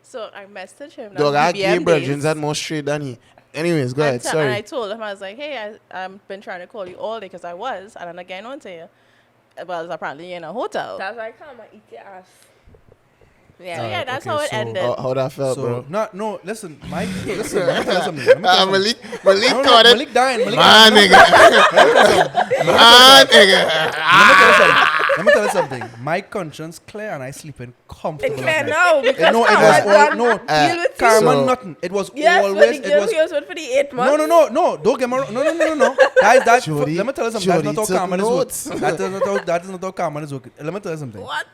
So I messaged him. Dog, I gay BBM virgins days. had more straight than he. Anyways, go ahead. And I Sorry. told him, I was like, hey, I've been trying to call you all day because I was. And then again, on to you. Well, apparently in a hotel. That's why I come and eat your ass. Yeah, Alright, yeah, that's okay, how it so- ended. How that felt, So, bro? no, listen, Mike, listen, let me tell you something. Let me tell you something. Malik No, got it. Malik dying. Malik Man, dying. nigga. Man, nigga. Let me tell you something. My conscience clear and I sleeping comfortable. It's clear at night. now because No, it Karma was done all no deal with karma, So- nothing. It was Yes, always. but the It girl was he was with for the 8 months. no. Don't get me wrong. No. That Jordy- let me tell you something. Jordy That's not took how karma is notes. working. That is not how karma is working. Let me tell you something. What?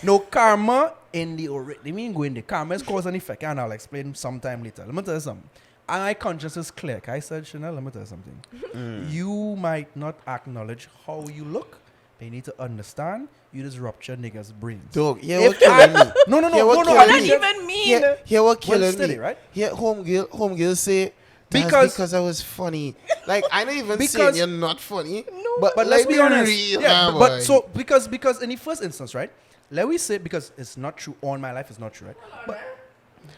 No karma in the they mean go in the karma is cause and effect, and I'll explain sometime later. Let me tell you something. And my conscience is clear. I said, Shinel, let me tell you something. You might not acknowledge how you look. But you need to understand you just rupture niggas' brains. Dog, yeah, If what killing me? No. Yeah, what What killing does me? that even mean? Here what killing Well, steady, me? right? Here homegirl say Because- because I was funny. Like I don't even Because- saying you're not funny. No. But But let's like, be be honest. real, Yeah, man, but boy. so because in the first instance, right? Let me say because it's not true. All my life is not true, right? But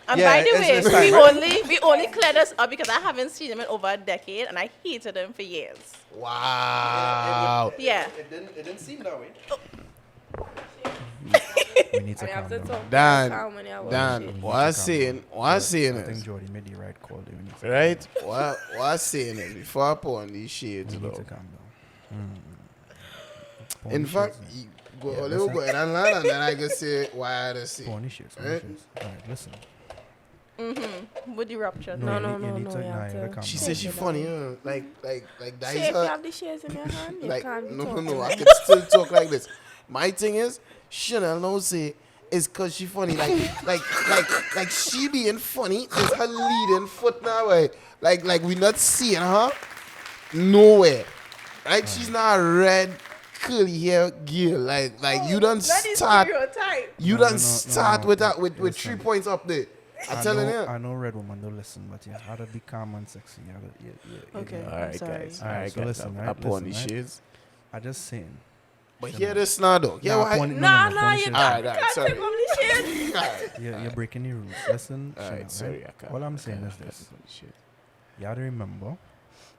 And Yeah, by the way, it's time, right? we only cleared this up because I haven't seen him in over a decade and I hated him for years. Wow. Yeah. It didn't seem that way. We need to And you have calm to down. talk Dan, calm when you have Dan, shit. what I'm saying I is, think Jordy made the right call there. We need to right? What I'm saying is, before I put on these shades, We need though. to calm down. Pony In fact, shades, you go Yeah, a little listen. bit and land, and then I can say why I say. Pony shades. Pony Right? shades. All right, listen. With the rupture. No, you no, need, you no, need no, to, you nah, have you gotta to- calm She down. said she Okay, funny, down. like that Say is if you her. have the shares in your hand, you Like can't be no, talking. I can still talk like this. My thing is, Shinel no say is cause she funny. Like she being funny is her leading foot now way. Like we not seeing her nowhere. Right? She's not a red curly hair girl. Like you don't start. You No, don't no, no, start no, with no, that with 3 listen. points up there. I'm telling you. I know red woman don't listen, but you gotta be calm and sexy. You gotta, yeah. Okay. All right, Sorry. guys. All right, so guys. listen, I right, put on listen, these right. shades. I just saying. But Shinel. hear this now, though. Yeah, Nah, why? pony- Nah, pony you shades. All right, sorry. Take off the shares. All right. You're breaking the rules. Listen, All Shinel, right, sorry. right? I can't. All I'm I saying can't is have this. funny shit. You gotta remember,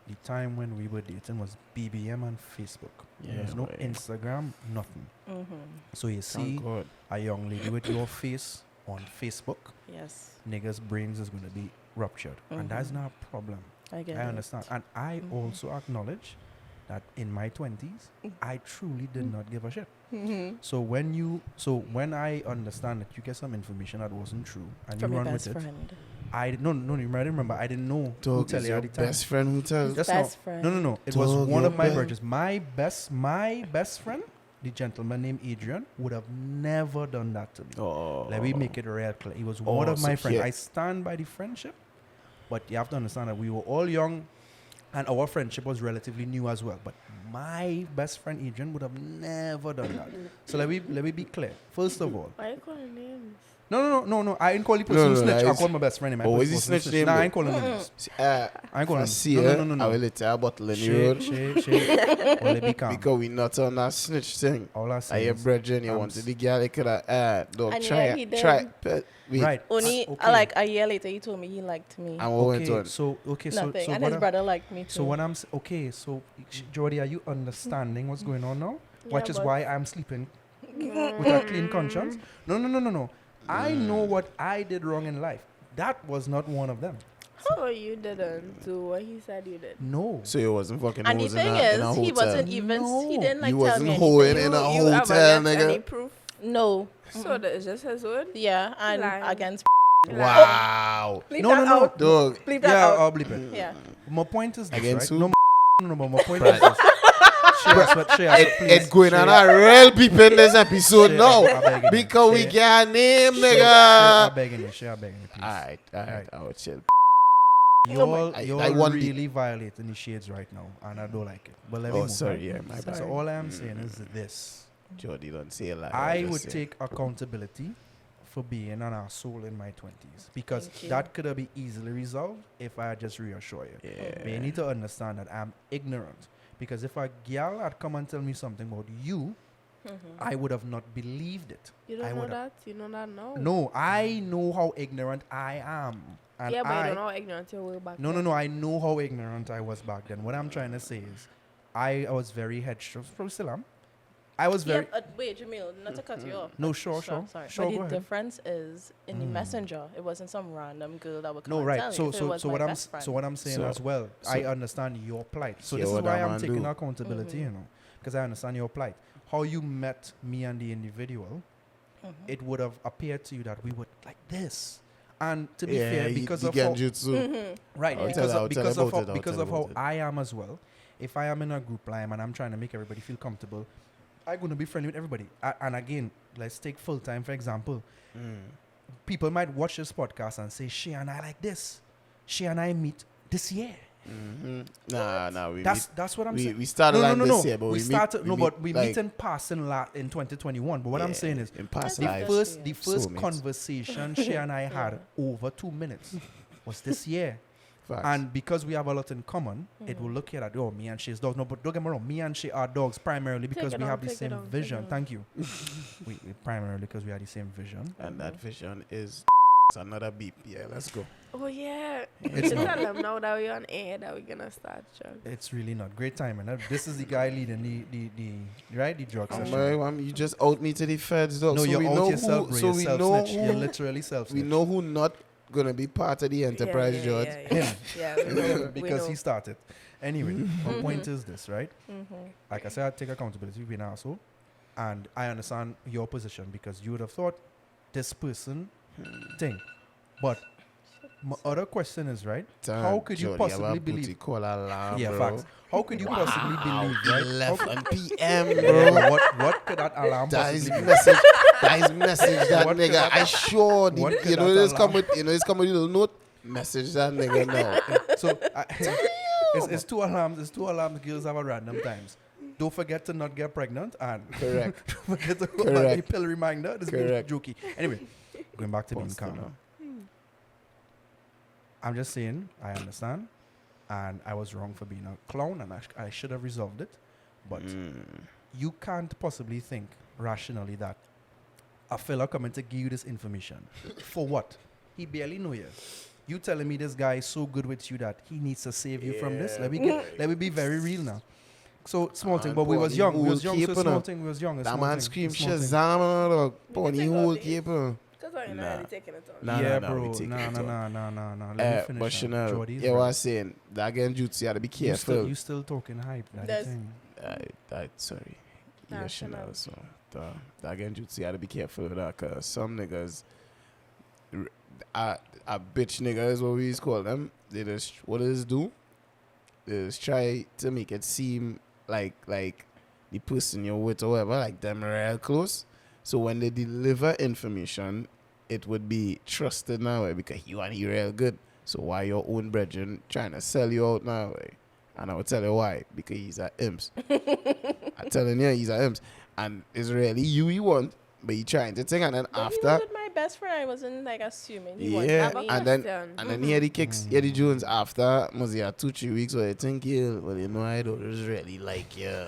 the time when we were dating was BBM and Facebook. Yeah, There's no boy. Instagram, nothing. So you see Thank God. a young lady with your face on Facebook, Yes. niggas' brains is gonna be ruptured, and that's not a problem. I get I it. understand, and I also acknowledge that in my 20s, I truly did not give a shit. So when I understand that you get some information that wasn't true and From you your run best with it, friend. you might remember I didn't know who Dog tell is you your at the time. best friend who tells. Just Best now- friend. No. It was Dog, one your of my best- brothers. My best friend, the gentleman named Adrian, would have never done that to me. Oh. Let me make it real clear. He was Oh, one of so my friends. here- I stand by the friendship, but you have to understand that we were all young, and our friendship was relatively new as well. But my best friend Adrian would have never done that. So let me be clear. First of all, Why you calling names? no. I ain't call the person No, snitch. I it's- call my best friend. Oh, is he snitch name Nah, I though? ain't calling him names. I I ain't calling him. see No. I will tell a bottle in the Shay, road Shay. Well, let me calm. because we not on that snitch thing. All I I say your is, brethren, you I'm wanted s- the girl, you could have, dog, And try yeah, he it. did. Try it. Wait, right. Only okay. like a year later, he told me he liked me. And what went Okay, on? so Nothing. And what his I- brother liked me too. So what okay, so Jordy, are you understanding what's going on now? Which is but- why I'm sleeping with a clean conscience. No. I know what I did wrong in life. That was not one of them. So you didn't do what he said you did. No. So you wasn't fucking And the hosing thing in a is, he hotel. wasn't even. He No. didn't like You tell wasn't me hoeing anything. in a You ever hotel, get any nigga. proof? No. So that is just his word? Yeah, and Lying. against. Wow. Bleep No, that no. out. Dog. Bleep that Yeah, out. I'll bleep it. Yeah. My point is this, Against right? who? No, but my point is this. Share, please. It's going on Share. a real people in this episode Share, now. I beg you. Because we Share. get a name, I'm nigga. begging you. Share, I'm begging you, please. Alright, Alright. I will chill. You're I want the- really violating the shades right now, and I don't like it. But let me Oh, move, sorry, right? yeah, my bad. So all I am saying is this. Jordy, don't say a lie. I just would say. take accountability for being an asshole in my 20s because Thank you. that could have been easily resolved if I just reassure you. But you need to understand that I'm ignorant because if a girl had come and tell me something about you, I would have not believed it. You I don't know would that? You know that now? No, I know how ignorant I am. And Yeah, but I, you don't know how ignorant you were back No, then. I know how ignorant I was back then. What I'm trying to say is, I was very headstrong. Probably still am. I was very. Yeah, wait, Jamil, not to cut you off. No, sure. Sorry. Sure, but go the ahead. difference is in the messenger, it wasn't some random girl that would come No, and right. tell So, me. It was so my what I'm, best friend. so what I'm saying So- as well, so- I understand your plight. So Hear this is what why that I'm man taking do. accountability, you know, because I understand your plight. How you met me and the individual, it would have appeared to you that we were like this. And to be fair, because the of how, Genjutsu. right, I'll because tell of, because about of how, it, I'll because tell of how about it. I am as well. If I am in a group line and I'm trying to make everybody feel comfortable, I'm going to be friendly with everybody. And again, let's take full time for example. People might watch this podcast and say, Shae and I like this. Shae and I meet this year. Nah, That's what I'm saying. we started like no. this year, but we we started meet, no, but we like, meet in passing in 2021. But what I'm saying is, in past the lives. the first Soulmates. conversation Shae and I had over 2 minutes was this year. Facts. And because we have a lot in common, it will look here at, oh, me and Shae's dogs. No, but don't get me wrong, me and Shae are dogs primarily because it we on, have the take it same on, take vision. it on. Thank you. we primarily because we have the same vision. And that vision is It's another beep. Yeah, let's go. Oh yeah. It's You not. tell them now that we're on air that we're gonna start, Chuck. It's really not. Great timing. This is the guy leading the drug Oh, session. you just out me to the feds, dog. No, so you're we out know yourself, who. bro. So You're we self know snitch. You're who. literally self We snitch. know who not gonna be part of the enterprise, George. Him. Yeah, we know. Because he started. Anyway, my Mm-hmm. point is this, right? Like I said, I take accountability for being an asshole. And I understand your position because you would have thought this person thing. But my other question is, right? How could you possibly believe? Yeah, bro. facts. How could you possibly believe, right? How could, 11 p.m., yeah, bro. but what could that alarm That is possibly be? message. That is message. That What nigga. could that- I sure. what could You know that this alarm- come with. You know this come with a little note. Message that nigga now. So it's two alarms. It's two alarms girls have at random times. Don't forget to not get pregnant and Correct. don't forget to go back Correct. the pill reminder. This is Correct. jokey. Anyway, going back to being Pause, you calm. know. I'm just saying I understand, and I was wrong for being a clown, and I should have resolved it. But you can't possibly think rationally that a fella coming to give you this information for what? He barely know you. You telling me this guy is so good with you that he needs to save you from this? Let me be very real now. So small thing, Man, but we was pony young. We hole was young. So keeper small now. thing. We was young. That man scream small thing. Shazam, dog. Pony take hole all these. keeper. Because I'm Nah. already taking it on. Nah, Yeah, nah, bro. we take No. it Let me finish. But now. Shinel, Jordy's yeah, right. what I was saying, that Genjutsu, you had to be You careful. still talking hype. That's the There's- thing. Sorry. Nah, Yeah, Shinel. Shinel, so that Genjutsu, you had to be careful with that, because some niggas, a bitch nigga is what we used to call them. They just, what they just do? They just try to make it seem like the person you're with or whatever, like them real close. So when they deliver information, it would be trusted now because you and he real good. So why your own brethren trying to sell you out now? And I will tell you why. Because he's a imps. I'm telling you, he's a imps. And it's really you he want, but he trying to think. And then But he after, was with my best friend. I wasn't like assuming. He wanted yeah, me. and then Question. and then he had the kicks, he had the Jones after must he had 2-3 weeks where I think, yeah, well, you know, I don't really like you.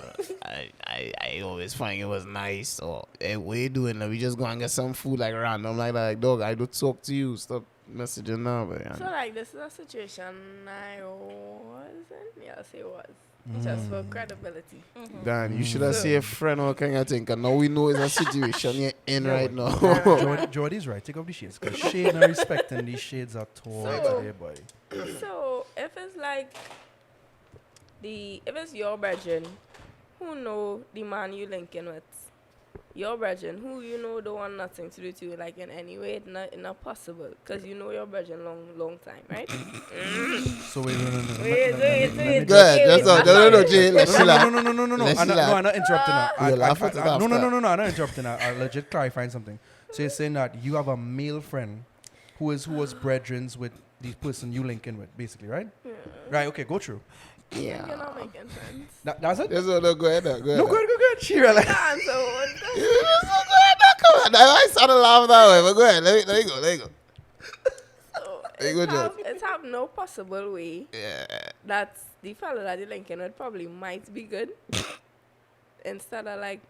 I always find it was nice. Or hey, what you doing? Like, we just go and get some food like random like that. Like, dog, I don't talk to you. Stop messaging now, man. So like this is a situation I was in. Yeah, I'll say was. Just for credibility. Dan, you should have So- said a friend or kind of thing. Cause now we know it's a situation you're in right now. Jordy's right. Take off the shades. Because Shae not respecting these shades at all So- today, boy. So if it's like if it's your brethren, who know the man you linking with, your brethren, who you know don't want nothing to do to you, like in any way, it's not possible, because you know your brethren long time, right? So wait, no. Wait. Good. That's all. No, Jay. Let's No, chill no, out. no. Let's I'm chill not out. interrupting her. We'll laugh at it No, after. I'm not interrupting her. I'm legit clarifying something. So you're saying that you have a male friend who was brethren with the person you linking with, basically, right? Yeah. Right, okay, go through. You're Yeah. not making sense. That's it? That's all. No, go ahead. Go ahead. No, good. She realized. Can't, so what the- Come on. I started laughing that way, but go ahead. Let me go. so There you go, George. it's have no possible way Yeah. that the fellow that you're linking with probably might be good. Instead of like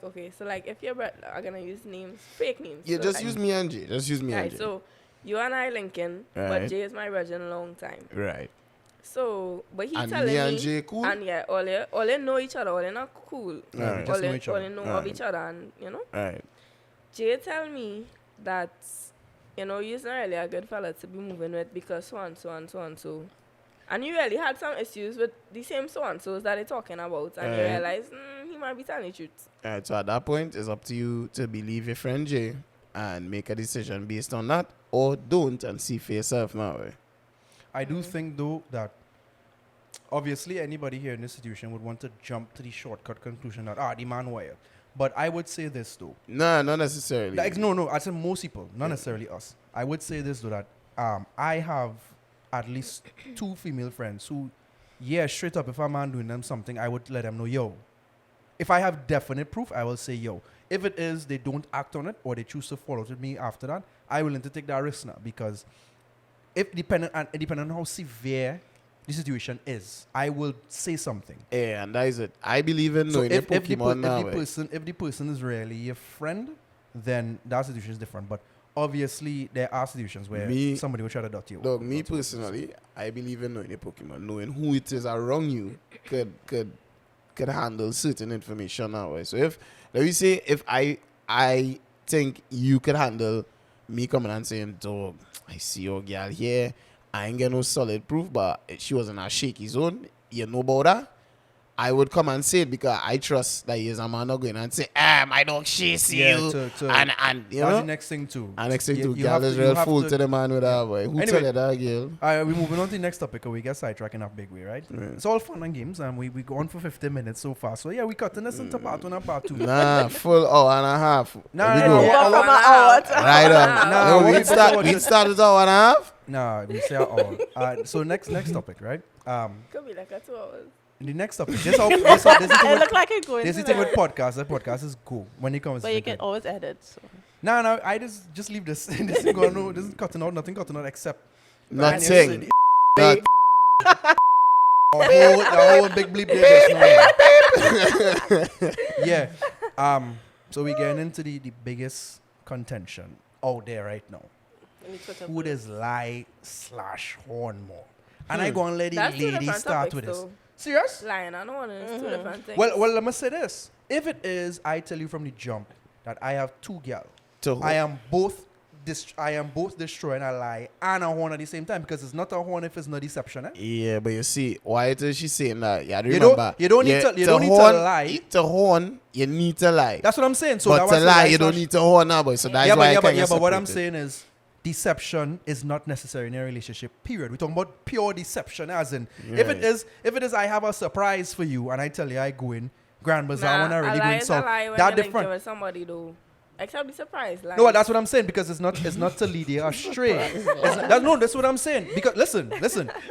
okay, so like if you're I'm gonna use names, fake names. Yeah, so just like, use me and Jay. Just use me and right. Jay. So you and I linking, but Right. Jay is my virgin a long time. Right. So, but he And telling me me, and Jay cool? and yeah, all they know each other, all they not cool. Right. Just know All each other. they know of Right. each other, and you know. Right. Jay tell me that, you know, he's not really a good fella to be moving with because so and so. And you really had some issues with the same so and so's that they're talking about, and you Right. realize he might be telling the truth. Alright, so at that point, it's up to you to believe your friend Jay and make a decision based on that, or don't and see for yourself now. I do think, though, that obviously anybody here in this situation would want to jump to the shortcut conclusion that, the man wired. But I would say this, though. Nah, not necessarily. Like, no, I said most people, not necessarily us. I would say this, though, that I have at least 2 female friends who, straight up, if a man doing them something, I would let them know, yo. If I have definite proof, I will say, yo. If it is they don't act on it or they choose to follow with me after that, I willing to take that risk now, because if depending on how severe the situation is, I will say something. Yeah, and that is it. I believe in So knowing your if Pokemon now. the person is really your friend, then that situation is different. But obviously there are situations where somebody will try to dot you. Dog, me personally, I believe in knowing a Pokemon, knowing who it is around you could handle certain information that way. So if let me say if I think you could handle me coming and saying, dog, I see your girl here. I ain't get no solid proof, but she was in a shaky zone. You know about that? I would come and say it because I trust that he is a man not going and say, my dog Shae see you. And you know? That's the next thing too. And next thing too, girl is real fool to the man with that boy. Who tell you that, girl? We're moving on to the next topic. We get sidetracked in a big way, right? It's all fun and games, and we go on for 50 minutes so far. So yeah, we cutting this into part 1 and part 2. Nah, full hour and a half. Right on. No, we started hour and a half? Nah, we say all. So next topic, right? Could be like a 2 hours. The next topic. It look like it's going. There's the thing with podcasts. The podcast is cool when it comes. But you can always edit. So. No. I just leave this. This is going. No, this is cutting out. Nothing cutting out except nothing. The whole big bleep there. Yeah. So we're getting into the biggest contention out there right now. Who does lie / horn more? And I go and let the lady start with this. Serious? Lying, I don't want to. Two different things. Well, let me say this. If it is, I tell you from the jump that I have 2 girls. I am both destroying a lie and a horn at the same time because it's not a horn if it's not deception. Eh? Yeah, but you see, why is she saying that? Yeah, you don't need to lie. To horn, you need to lie. That's what I'm saying. So but to lie, you don't need to horn now, boy. So that's why I can't. But what I'm saying is, deception is not necessary in a relationship, period. We're talking about pure deception, as in, if it is, I have a surprise for you, and I tell you I go in Grand Bazaar when I really go in, so that different. With somebody though, except be surprised. Like. No, that's what I'm saying because it's not to lead you astray. That's what I'm saying. Because listen,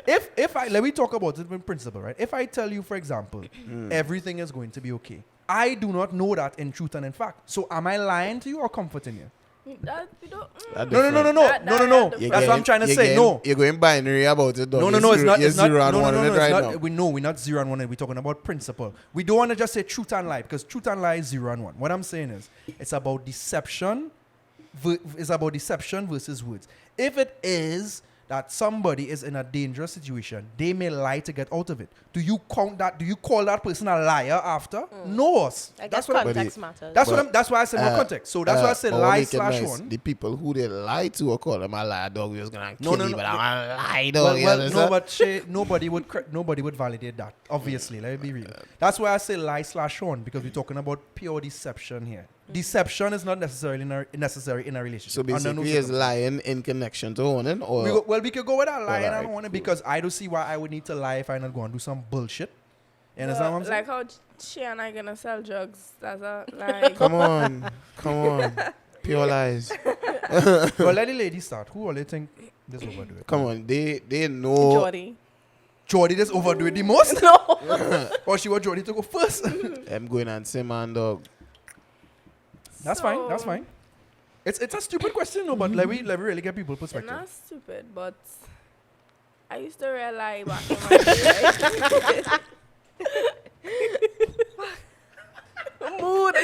if let me talk about it in principle, right? If I tell you, for example, everything is going to be okay, I do not know that in truth and in fact. So am I lying to you or comforting you? No. That's what I'm trying to say. No, you're going binary about it. No, it's not. You're 0 and 1 right now. We're not 0 and 1. We're talking about principle. We don't want to just say truth and lie because truth and lie is 0 and 1. What I'm saying is, it's about deception. It's about deception versus words. If it is that somebody is in a dangerous situation, they may lie to get out of it. Do you count that? Do you call that person a liar after? No. That's what context matters. That's why I said more context. So that's why I said lie / one. The people who they lie to or call them a liar, dog, we was gonna kill me, but I'm a liar, dog. No, but Shae, nobody would validate that. Obviously, let me be real. That's why I say lie / one because we're talking about pure deception here. Deception is not necessarily necessary in a relationship. So basically, is lying in connection to owning, or we could go with that lying. I don't want it because I don't see why I would need to lie if I not go and do some bullshit. You understand what I'm saying? Like how Shae and I gonna sell drugs. That's a lie. Come on, pure lies. Well, let the lady start. Who all they think this overdo it? Come on, they know. Jordy this overdo it the most. No. Or she want Jordy to go first. I'm going and say, man, dog. That's fine. It's a stupid question, no, but let me really get people's perspective. It's not stupid, but I used to realize back in my day, right? Mood.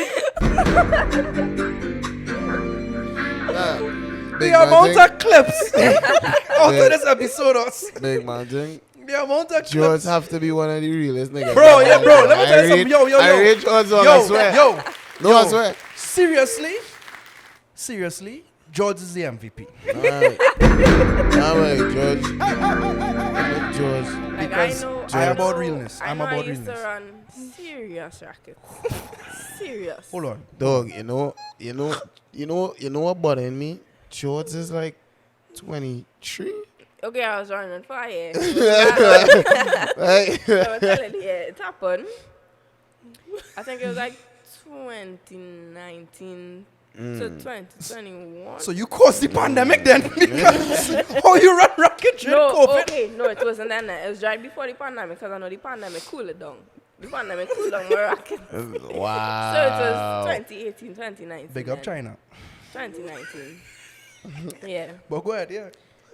The amount of clips out of this episode. Big man thing. The amount of clips. George have to be one of the realest niggas. Bro, let me tell you something. Yo. I rate George on, I swear. I swear. Seriously, George is the MVP. All right, George. Like because I'm about realness. I used to run serious rackets. Serious. Hold on. Dog, you know what bothering me? George is like 23. Okay, I was running for a year. Right. So I was telling you, it happened. I think it was like 2019 to 2021. So you caused the pandemic then? How you run rocket during COVID? Okay, no, it wasn't then. It was right before the pandemic because I know the pandemic cooled it down. The pandemic cooled down my rocket. Wow. So it was 2018, 2019. Big up China. 2019. Yeah. But go ahead, yeah.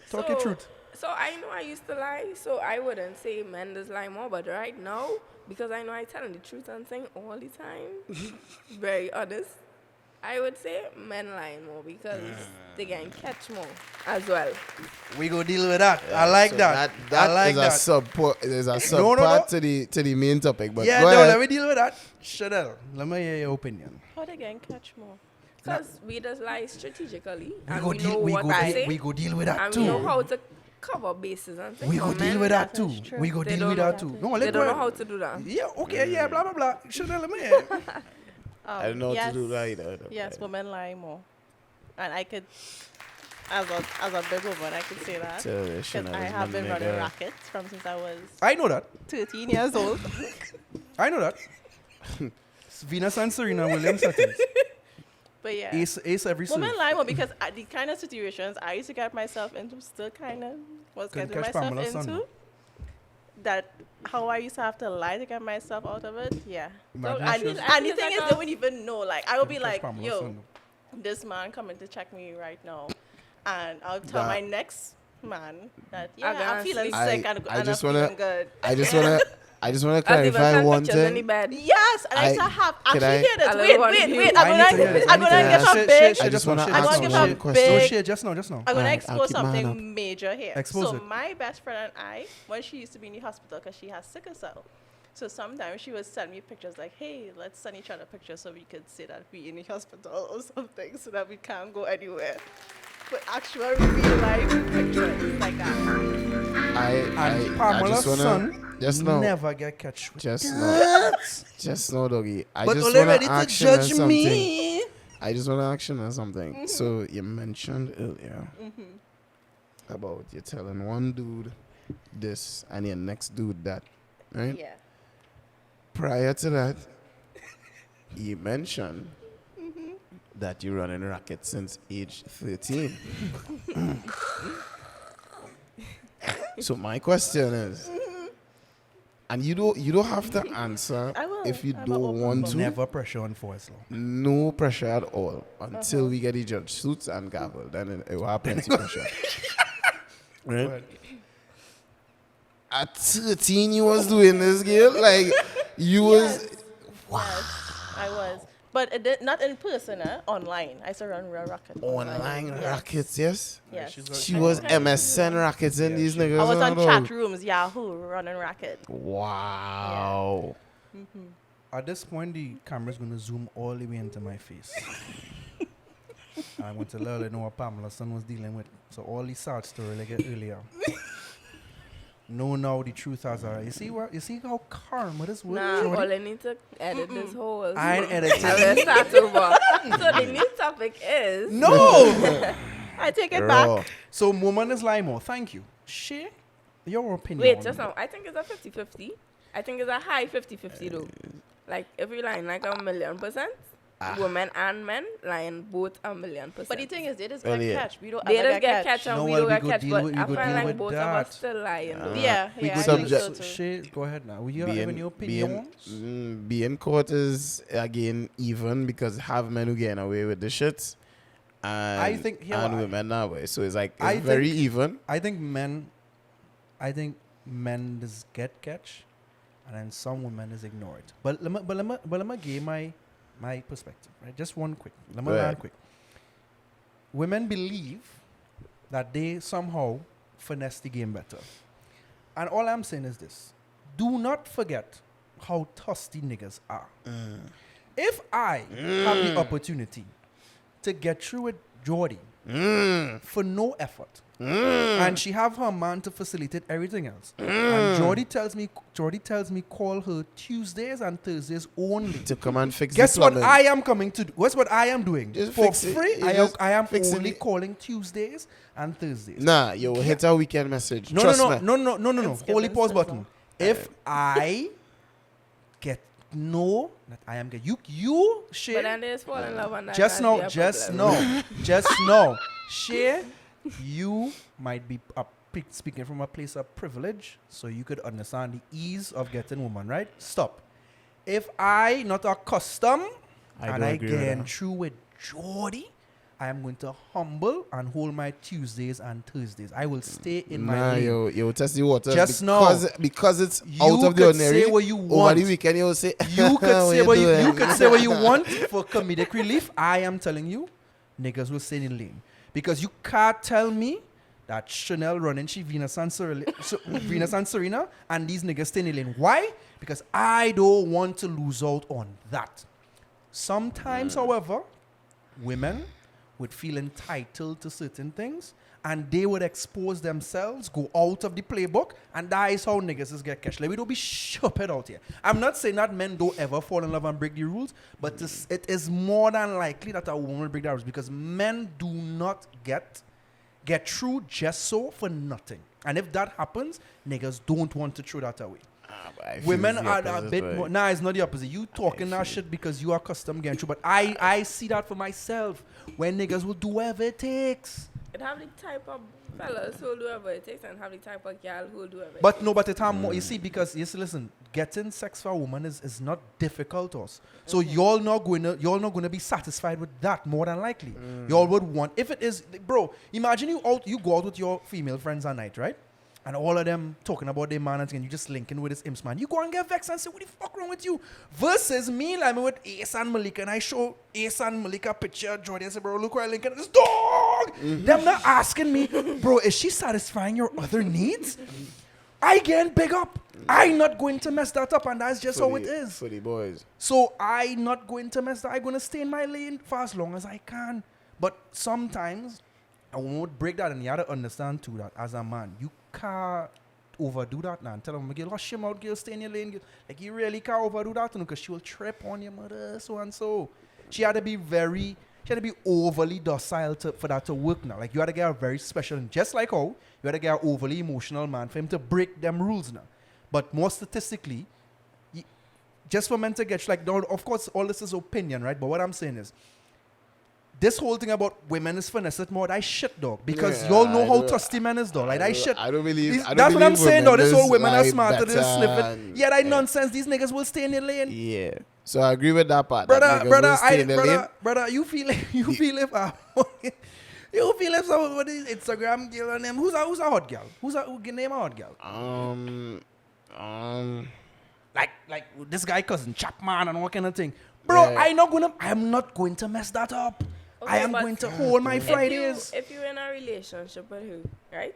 Talk your truth. So I know I used to lie, so I wouldn't say men does lie more, but right now, because I know I telling the truth and saying all the time, very honest, I would say men lying more because they can catch more as well. We go deal with that. I like So that. That I like is that. a sub-part, is a No, sub-part no. to the main topic. But Yeah, go no, ahead. let me deal with that. Shinel, let me hear your opinion. How they can catch more? Because we just lie strategically. We And go we know deal. what to say. We go deal with that And too. we know how to cover bases and things. We go But deal men, with that that too. is true. We go They deal don't with know that that too. is No, they let don't know go. how to do that. Yeah, okay, yeah, blah blah blah. Shinel, let me hear. I don't know yes, what to do that either. Yes, women lie more. And I could, as a big woman, I could say that. Tell the Because Shinel I is have my been running nigga. rackets from since I was I know that. 13 years old. I know that. Venus and Serena Williams settings. But yeah. Ace every serve. Women lie more because the kind of situations I used to get myself into, still kind of was Couldn't getting catch myself Pamela's son, into. though. That how I used to have to lie to get myself out of it. Yeah. Imagine I she feel was- like- And the thing is, they wouldn't even know. Like, I would be couldn't catch like, Pamela's yo, son, though. this man coming to check me right now. And I'll tell That- my next man that, I yeah, I'm feeling I- sick and, I and just I'm wanna- feeling good. I just wanna As even clarify send one pictures in the thing. bed. Yes, and I used to I- have. could Actually, I- hear this. I Wait, love wait, you. wait. I I'm need to hear gonna, this. I'm gonna hear get this. some Shit, big. shit, I just wanna shit, I'm ask gonna shit, give one a shit. question. No big- shit, just now, just now. I'm gonna Alright, I'll expose keep my hand something major here. Expose so it. my best friend and I, when she used to be in the hospital because she has sickle cell, so sometimes she would send me pictures like, "Hey, let's send each other pictures so we could say that we in the hospital or something, so that we can't go anywhere." But actual real life pictures like that. And I Pamela's just wanna son just know. never get catch. with Just that. Just know, doggy. I But just only wanna ready to ask you on judge something. me. I just want to ask you on something. So you mentioned earlier about you telling one dude this and your next dude that, right? Yeah. Prior to that, you mentioned that you run in racket since age 13. So my question is, and you don't have to answer I will. if you I'm a don't open want book. to. Never pressure on Forest Law. No pressure at all until we get the judge suits and gavel. Then it will have plenty pressure. Right? But At 13, you was doing this, girl. Like you was. Yes, I was. But it did, not in person, online. I used to run real racket. Online Yes. rackets, yes. Yes. She was MSN rackets in Yeah, these she- niggas. I was on and all. chat rooms, Yahoo, running racket. Wow. at this point, the camera's going to zoom all the way into my face. I want to let her know what Pamela's son was dealing with. So all the sad story like it earlier. Know now the truth as a. You see what? You see how karma this works, Nah, Jordy? all I need to edit this whole. I ain't editing. I will start over. So the new topic is. No. I take it Raw. back. So woman is limo. Thank you. Shae, your opinion. Wait, on just it. now. I think it's a 50-50. I think it's a high 50-50 though. Like if we lying like 1,000,000%, women and men lying both 1,000,000%. But the thing is, they just Well, get yeah. catch. We don't they ever just get catch and No, we well, don't we get go catch. deal But with- we I go feel deal like with both of that. us still lying though. Yeah, We yeah, go I deal think with so too. Shae, go ahead now. You have any opinions? Being caught is again even because have men who getting away with the shit, and I think- here and what I- women that way. So it's like it's I very think- even. I think men just get catch, and then some women is ignore it. But let me give my perspective, right? Just one quick. Let me Go learn ahead. quick. Women believe that they somehow finesse the game better, and all I'm saying is this: do not forget how thirsty niggas are. If I have the opportunity to get through with Jordy for no effort, and she have her man to facilitate everything else, and Jordy tells me call her Tuesdays and Thursdays only. To come and fix Guess the what plumbing. I am coming to do? Guess what I am doing? Just For fix it. free, You just I am fix it. only calling Tuesdays and Thursdays. Nah, you will hit a weekend message. No, Trust no, me. no, no, no, no, no. It's Holy given pause sizzle. button. If I get know that I am get you But share then they just fall in love and that just can know, be a just problem. know, just know. Share, you might be speaking from a place of privilege, so you could understand the ease of getting woman, right? Stop. If I not accustomed I and do I agree with get that. through with Jordy, I am going to humble and hold my Tuesdays and Thursdays. I will stay in my lane. You test the water Just because it's You out of the could ordinary. say what you Over want. the weekend, you'll say You could "What say what you doing?" could say what you want for comedic relief. I am telling you, niggas will stay in the lane. Because you can't tell me that Shinel running she Venus and Serena and these niggas stay in the lane. Why? Because I don't want to lose out on that. Sometimes, however, women would feel entitled to certain things and they would expose themselves, go out of the playbook, and that is how niggas is get cashed. Like, we don't be stupid out here. I'm not saying that men don't ever fall in love and break the rules, but it is more than likely that a woman will break the rules because men do not get through just so for nothing. And if that happens, niggas don't want to throw that away. Women are a bit more. Nah, it's not the opposite. You talking that shit because you are accustomed getting through. But I see that for myself when niggas will do whatever it takes. It have the type of fellas who will do whatever it takes and have the type of girl who will do whatever But no, but it have more. You see, because listen, getting sex for a woman is not difficult to us. So y'all not gonna be satisfied with that more than likely. Y'all would want if it is, bro. Imagine you go out with your female friends at night, right? And all of them talking about their man and you just linking with this imps man. You go and get vexed and say, what the fuck wrong with you? Versus me, like me with Ace and Malika, and I show Ace and Malika picture of Jordy. I say, bro, look where I linking this dog. Them not asking me, bro, is she satisfying your other needs? I getting big up. I not going to mess that up, and that's just how it is. For the boys. So I not going to mess that. I'm going to stay in my lane for as long as I can. But sometimes I won't break that, and you have to understand too that as a man, you can't overdo that now. And tell them, girl, hush him out, girl, stay in your lane. Girl. Like, you really can't overdo that because she will trip on your mother, so and so. She had to be overly docile for that to work now. Like, you had to get a very special, just like how you had to get an overly emotional man for him to break them rules now. But more statistically, just for men to get, like, of course, all this is opinion, right? But what I'm saying is, this whole thing about women is finesse more, that shit, dog. Because y'all know how thirsty men is, dog. Like, that shit. I don't believe. That's what I'm saying, though. This whole women are like smarter than sniffing. and- Yeah, that nonsense. These niggas will stay in their lane. Yeah. So I agree with that part. Brother, that niggas will stay in the lane. brother, you feel if somebody Instagram girl and them. Who's a hot girl? Who name a hot girl? Like this guy cousin Chapman and all kind of thing. Bro, Yeah. I'm not going to mess that up. Okay, I am but going to hold my Fridays. If you're in a relationship with who, right?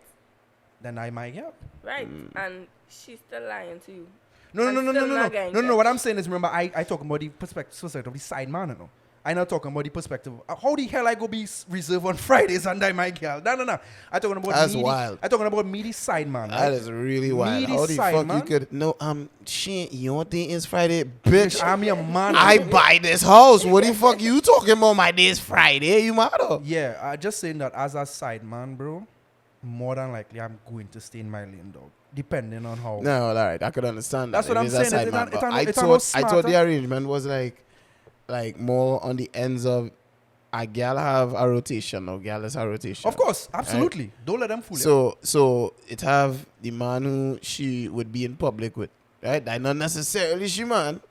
Then I might get. Right. And she's still lying to you. No. And still not getting What I'm saying is, remember, I talk about the perspective of the side man, you know. I not talking about the perspective. How the hell I go be reserved on Fridays and I my girl? No. I talking about That's me. wild. I talking about me, the side man. That Right? is really wild. Me, the How the side fuck man. you could? No, shit. You don't think it's Friday, bitch? I'm your man. I buy this house. What the fuck you talking about? My day is Friday. You mad up? Yeah, I just saying that as a side man, bro. More than likely, I'm going to stay in my lane, dog. Depending on how. No, all right. I could understand. That's that. what It I'm is a saying. side man, but I I thought the arrangement was like more on the ends of a gal have a rotation or gal has a rotation. Of course, absolutely. Don't let them fool you. So it have the man who she would be in public with, right? That not necessarily she man,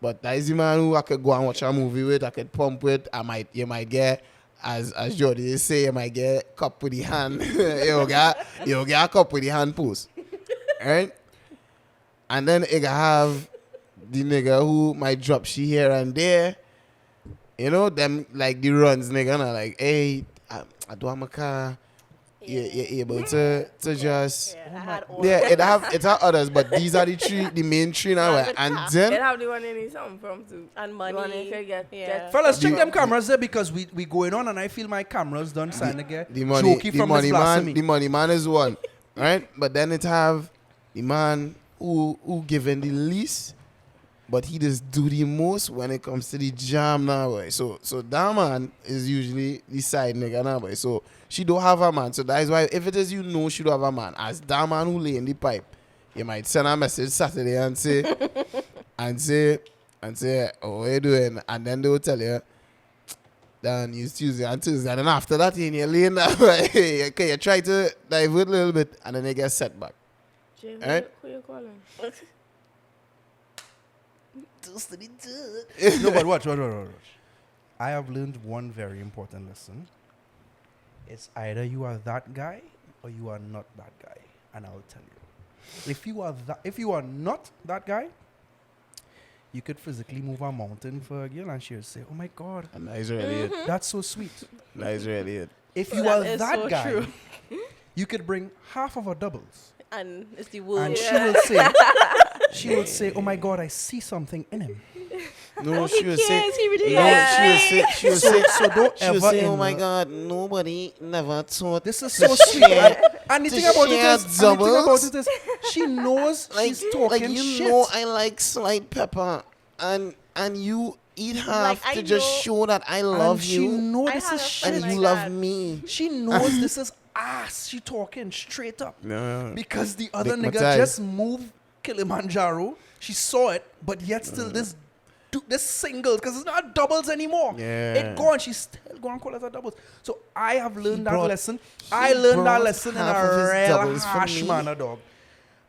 but that is the man who I could go and watch a movie with. I could pump with. You might get, as Jordy say, you might get cup with the hand. you get a cup with the hand post, right? And then you have the nigga who might drop she here and there. You know, them like the runs nigga, and like, hey, I do have a car. You're able to just it have others, but these are the main three now. And then It have the one you need something from too. And The one you money. could get. Fellas, check them cameras there because we going on and I feel my cameras done sign again. the money, Jokey the from money this man, blasphemy. the money man is one, right? But then it have the man who given the least, but he just do the most when it comes to the jam now, boy. So that man is usually the side nigga now, boy. So she don't have a man. So that is why if it is she don't have a man. As that man who lay in the pipe, you might send a message Saturday and say oh, what you doing? And then they will tell you, then use Tuesday and Tuesday. And then after that, you're in your lane now. Okay, you try to divert a little bit and then they get set back. Jay, Alright. who you calling? No, but watch. I have learned one very important lesson. It's either you are that guy or you are not that guy, and I'll tell you. If you are not that guy, you could physically move a mountain for a girl, and she would say, "Oh my God, And that is really it. that's so sweet." That is really it. If you That are is that so guy, true. you could bring half of her doubles, And it's the and world. she will say, "Oh my God, I see something in him." No, Oh, she he would say. cares. He really No, cares. she would say. So don't She would ever. say, "Oh in my the- God, nobody never thought This is to so sweet. share- And the to thing about it share is, and the thing about doubles. it is, she knows she's like talking you shit. know I like slight pepper and you eat half I to just know- show that I And love she you know I this had is a shit. friend and like you love that. me. She knows this is ass. She talking straight up. No. Because the other Big nigga Matai. just moved Kilimanjaro. She saw it, but yet still this singles, because it's not doubles anymore. Yeah. It gone. She's still going to call it a doubles. So I have learned that brought- lesson. I learned that brought lesson in half of his a real doubles for harsh me. manner, dog.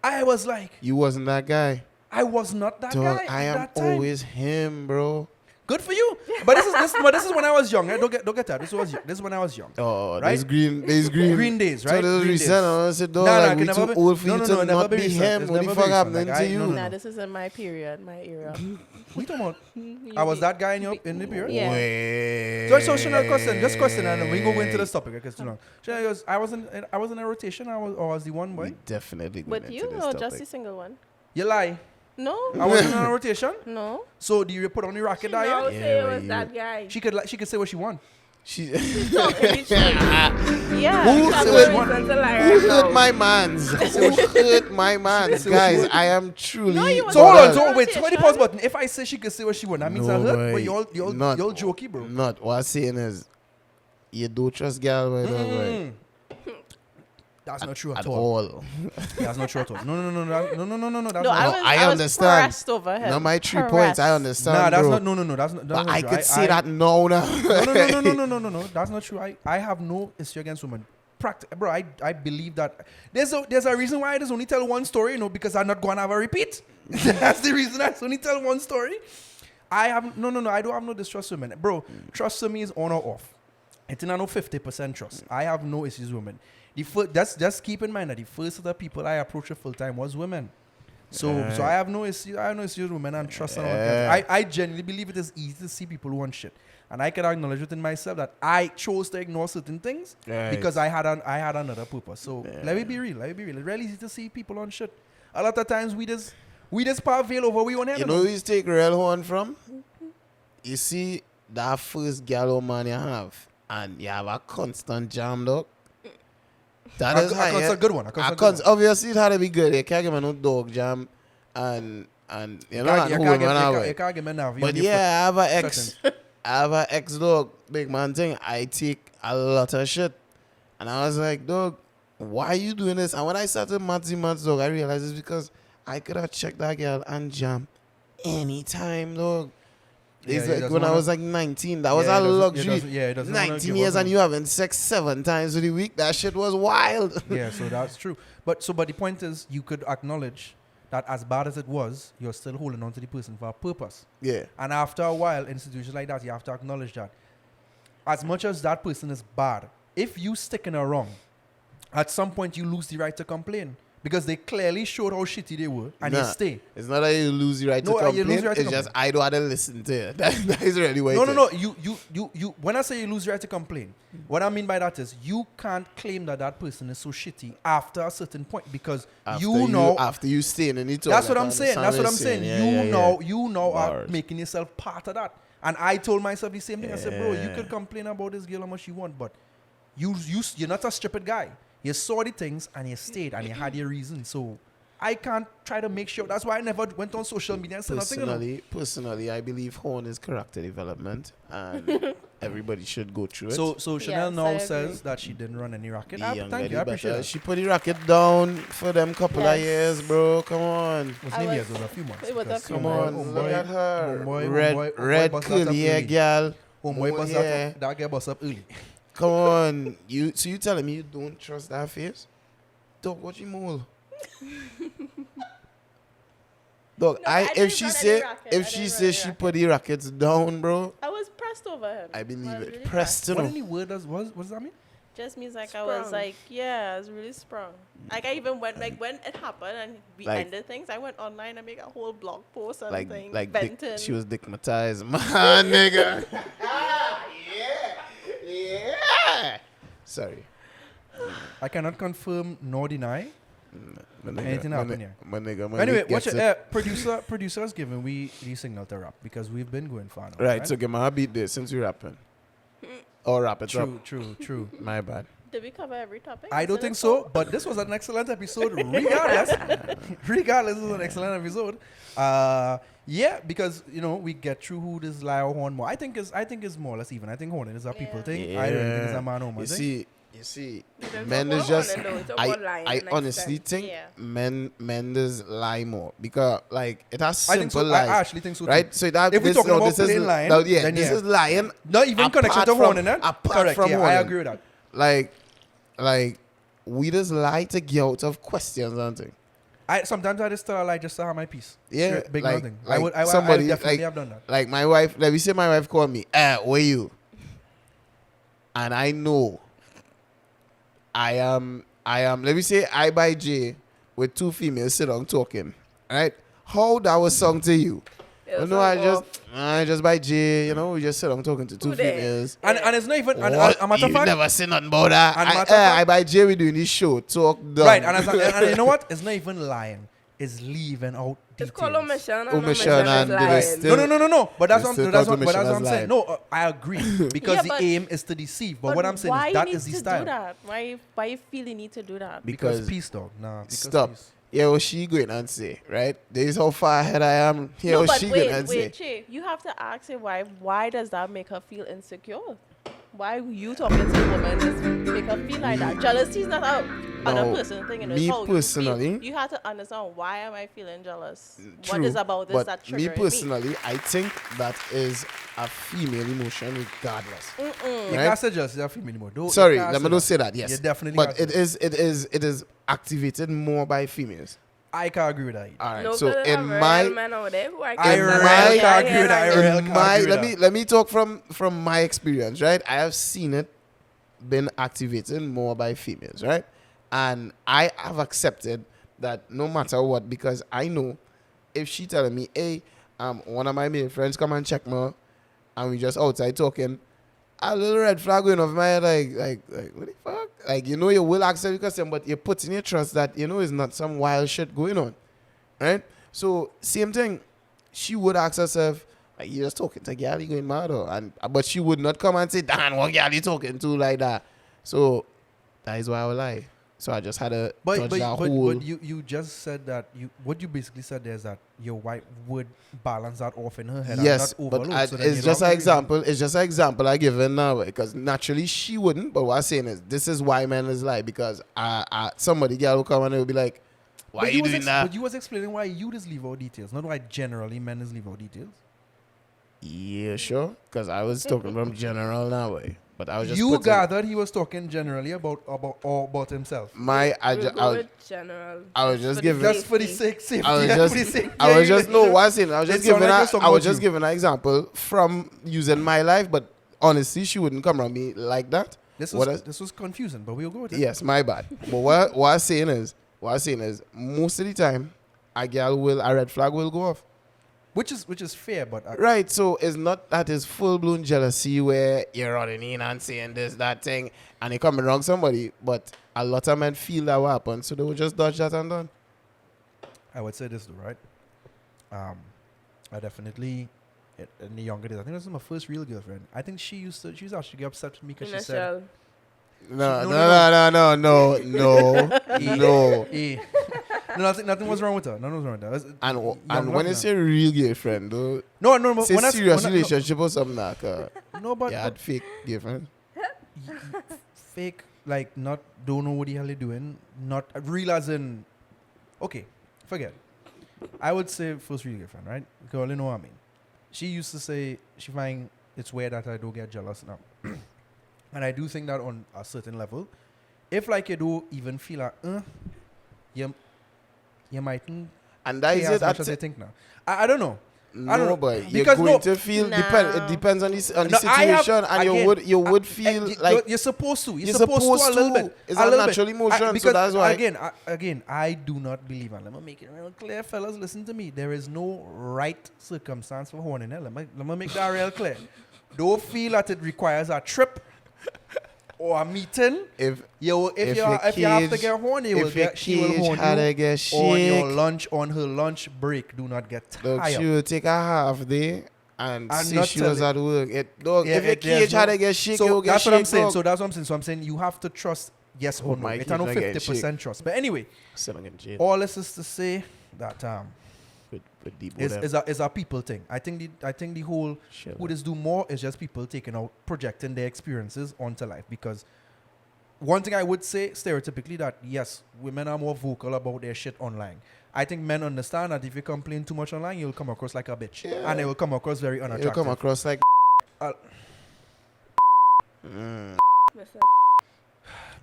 I was like, You wasn't that guy. I was not that Dog, guy I at am that time. always him, bro. Good for you. But this is when I was young. Eh? Don't get that. This is when I was young. Oh, Right? there's green. There's green. Green days, So right? there's Green reason. days. I said, dog, Nah, like, can we never too be- old for no, you no, to no, never not be be recent. him. It's What the never fuck be happening recent. to Like, you? no, no, Nah, this is in my period, my era. What you talking about? I was that guy in the period? Yeah. Wait. So Shinel, just question, and then we go into this topic because too long. Shinel goes, I was in a rotation. I was the one boy. We definitely going With into you this or topic. just the single one? You lie. No. I wasn't in a rotation. No. So do you put on the racket that No, year? say it but was you- that guy. She could say what she want. She Yeah. Who That's said hurt- what reason to lie Who right hurt now. my mans? Who hurt my mans? Guys, I am truly. No, you were So hold on. But- So wait. So the Rotation. pause button. If I say she could say what she want, that means I No, hurt. But boy. you're Not- jokey, bro. Not what I'm saying is, you don't trust girl, boy, dog, boy. Mm. That's not true At at all. all. That's not true at all. No. That's No, not I was understand. pressed over him. Now my 3 points, I Harassed. understand, Nah, that's bro. not. No. That's not. That's But not I true. could say that no. No. That's not true. I have no issue against women. Bro, I believe that there's a reason why I just only tell one story, because I'm not gonna have a repeat. That's the reason I just only tell one story. I have no. I don't have no distrust women, bro. Trust to me is on or off. It's not no 50% trust. I have no issues with women. Just keep in mind that the first of the people I approached full time was women. So I have no issue. I have no issues with women and trust and all that. I genuinely believe it is easy to see people who want shit, and I can acknowledge within myself that I chose to ignore certain things because I had another purpose. So let me be real. It's really easy to see people on shit. A lot of times we just prevail over we want You know who you take real horn from? You see that first gal man you have, and you have a constant jam, dog. That is high. a good one. Obviously, it had to be good. You can't give me no dog jam, and you know, You can't get me now. But yeah, I have an ex. I have an ex dog, big man thing. I take a lot of shit, and I was like, dog, why are you doing this? And when I started months, dog, I realized it's because I could have checked that girl and jam anytime, dog. It's Yeah, he like doesn't when I wanna- was like 19, that was Yeah, a he doesn't- luxury. he doesn't wanna 19 give years up and on- you having sex 7 times a week. That shit was wild. Yeah, so that's true. But the point is, you could acknowledge that as bad as it was, you're still holding on to the person for a purpose. Yeah. And after a while, institutions like that, you have to acknowledge that as much as that person is bad, if you stick in a wrong, at some point you lose the right to complain because they clearly showed how shitty they were, and you Nah. stay. It's not that you lose the right No, to you complain. lose the right to It's just I don't have to listen to it. That is really what it is. No. You. When I say you lose the right to complain, what I mean by that is you can't claim that person is so shitty after a certain point because After you stay in the talk. That's what I'm saying. That's what I'm saying. You now are Bars. making yourself part of that. And I told myself the same thing. I said, bro, you could complain about this girl how much you want, but you're not a stupid guy. You saw the things and you stayed and you had your reason. So I can't try to make sure. That's why I never went on social media and said nothing. You know? Personally, I believe horn is character development, and everybody should go through it. So Chanel Yes, now I agree. says that she didn't run any racket. The young Thank lady you. I appreciate better. it. She put the racket down for them couple of Yes. years, bro. Come on. It was I maybe was- years, it was a few months. it was a because few Come months. on, look at her. homeboy Red bust that up curly hair early. girl. Homeboy bust yeah. that girl bust up early. Come on. So you telling me you don't trust that face? Dog, what you mole? Dog, No, I if didn't she run any say racket. I didn't run any she racket. put the rackets down, bro. I was pressed pressed over him. I believe I was it. really Pressed, you What know. any word what does that mean? Just means like I was Sprung. like, yeah, I was really sprung. Like I even went like when it happened and we Like- ended things, I went online and make a whole blog post and Like thing, dick, venting. she was dickmatized, man, nigga. yeah. Sorry. I cannot confirm nor deny. My nigga, Anything my happen ni- here? My nigga, my Anyway, nigga watch gets it. Producer's giving we the signal to rap because we've been going far now. Right, so give my beat this since we rapping. Or wrap it up. True. My bad. Did we cover every topic? I don't Is it think a so, full- but this was an excellent episode regardless. Regardless, this was an excellent episode. Yeah, because we get through who this lie or horn more. I think is more or less even. I think horning is a people Yeah. thing. I don't think it's a man or woman You thing. see, We don't men talk is about just. horning, though. We talk I about lying I next honestly time. think Yeah. men does lie more because like it has I think simple so. I lies, actually think so. right? Too. So that If we're this, talking no, about this is plain lying, no, yeah, then this yeah. is lying. Not even apart connection to from- horning, eh? apart Correct. from Yeah, I horning. agree with that. Like we just lie to get out of questions and things. Sometimes I just tell a lie just to have my peace. Yeah, Straight, big like- nothing. like I would somebody, definitely like- have done that. Like my wife, let me say my wife called me, where you? And I know I am, let me say I by J with two females sit down talking, right? How that was sung to you? It was No, some I just by J, we just sit down talking to two Who they? females. And it's not even. And What? a matter of You fact, never say nothing about that. And matter of fact- I by J we doing this show, talk done. right? And you know what? It's not even lying. It's leaving out It's details. called omission and Omission omission and is the lying. rest. No. But that's They what, still no, that's count what, but that's what omission I'm as saying. No, I agree because Yeah, the but- aim is to deceive. But what I'm saying why is that you is the need to style. do that? Why you feel you need to do that? Because Because peace, dog. Nah. Because stop. peace. Yeah, what she going and say, right? This is how far ahead I am. Here, No, what but she going wait, and say. Shae, you have to ask your wife, why does that make her feel insecure? Why you talking to a woman is make her feel like that? Jealousy is not a other No, person thing. me How personally- you, feel. You have to understand why am I feeling jealous? What True, is about this but that me triggering personally, I think that is a female emotion regardless. You Right? can't say just a female anymore. Sorry, let me not say that. Yes, You definitely but can't say it is activated more by females. I can't agree with that. All right, No, so because in real my men out there who are I kids in that my- are can't here agree with that. like- I really in can't my agree with let me talk from my experience, right? I have seen it been activated more by females, right? And I have accepted that no matter what, because I know if she telling me, hey, one of my male friends come and check me, and we just outside talking, a little red flag going off my head, like what the fuck? Like, you will accept the question, but you're putting your trust that, it's not some wild shit going on, right? So, same thing. She would ask herself, like, you just talking to Gyal, you going mad, but she would not come and say, Dan, what Gyal you talking to like that? So, that is why I would lie. So, I just had to touch that whole... But you just said that what you basically said there is that your wife would balance that off in her head. Yes, and not but overload, so then it's you just don't an agree. example. It's just an example I give in now because naturally she wouldn't. But what I'm saying is, this is why men is like because somebody Gyal will come and they'll be like, "Why But you was doing that?" But you was explaining why you just leave out details, not why generally men just leave out details. Yeah, sure. Because I was talking from general now way, but I was just You putting gathered he was talking generally about himself. my. We'll go with general. I was just for the giving. Just for the safety. sake, safety. I was yeah, just, for the sake- I yeah, was you just know. no. What's in? I was It just sound giving. like you're talking I was about just you. giving an example from using my life, but honestly, she wouldn't come around me like that. This What was I- this was confusing, but we'll go with it. Yes, my bad. But what I'm saying is, most of the time, a red flag will go off. Which is fair, but Right, so it's not that it's full-blown jealousy where you're running in and saying this, that thing, and you're coming wrong somebody, but a lot of men feel that will happen, so they will just dodge that and done. I would say this though, right? I definitely in the younger days. I think this was my first real girlfriend. I think she used to actually get upset with me because she said, Initial. No. "Eh." No, nothing was wrong with her. Nothing was wrong with her. Young And love when you now. say real girlfriend, though, No, but say when I serious when relationship or something like no, but you had fake girlfriend. fake, like not don't know what the hell they're doing, not realizing. Okay, forget. I would say first real girlfriend, right? Girl, you know what I mean. She used to say she find it's weird that I don't get jealous now, and I do think that on a certain level, if like you do even feel like, you mightn't And that is care it. as much as I think now. I don't know. I don't know, but you're because going no- to feel No. it depends on the No, I have- situation, and again, you would feel like you're supposed to. you're supposed to a supposed little to. bit. It's a a little natural bit. emotion, so because that's why. Again, I do not believe, and let me make it real clear, fellas. Listen to me. There is no right circumstance for horning. Let me make that real clear. Don't feel that it requires a trip or a meeting. If you have to get horny, she will horn you on your lunch, on her lunch break. Do not get Look, tired. she will take a half day and I'm see not she was telling- at work. If your there's cage had to get shaky, so you'll get that's what I'm shake, saying. dog. So that's what I'm saying. So I'm saying you have to trust yes or no. my It's kid not not getting 50% trust. But anyway, Still not getting jail. all this is to say that With deep is a people thing. I think the whole who this do more is just people taking out projecting their experiences onto life. Because one thing I would say stereotypically that yes, women are more vocal about their shit online. I think men understand that if you complain too much online, you'll come across like a bitch, and it will come across very You'll unattractive. come across like. Uh, Listen,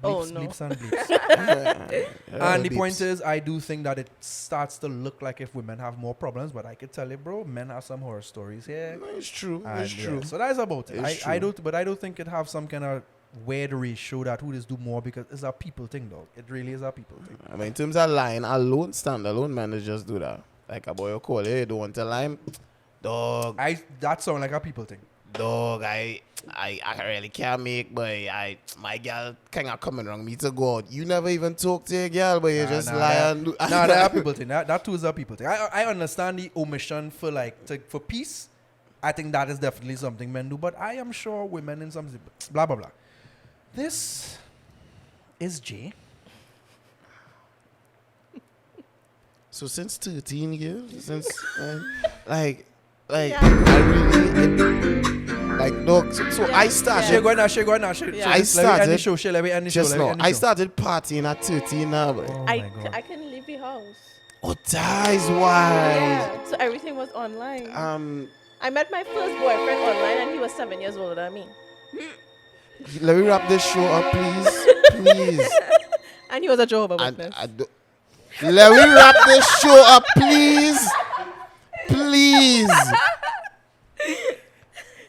Oh, bleeps, no. bleeps and bleeps. And the Beeps. point is, I do think that it starts to look like if women have more problems, but I could tell you, bro, men have some horror stories here. No, it's true. And It's yeah, true. so that's about it. It's I true. don't think it have some kind of weird ratio that who does do more because it's a people thing, though. It really is a people thing. I mean, in terms of lying alone, standalone man just do that. Like a boy you call, hey, don't want to lie. Dog, That sound like a people thing. dog, I really can't make, but my girl kind of coming around me to go out. You never even talk to your girl, but you just lie and do. Nah, that are people thing. That too is a people thing. I understand the omission for for peace. I think that is definitely something men do, but I am sure women in some blah blah blah. This is Jay. So since 13 years, since like Yeah. I really like dog. So Yeah. I started. She go now. Yeah. I started Let me end the show. just now. I started partying at 13 now, but Oh I my God. I couldn't leave the house. oh, that is why. Yeah. So everything was online. I met my first boyfriend online and he was 7 years older than me. Let me wrap this show up, please, please. And he was a Jehovah's And Witness. let me wrap this show up, please, please.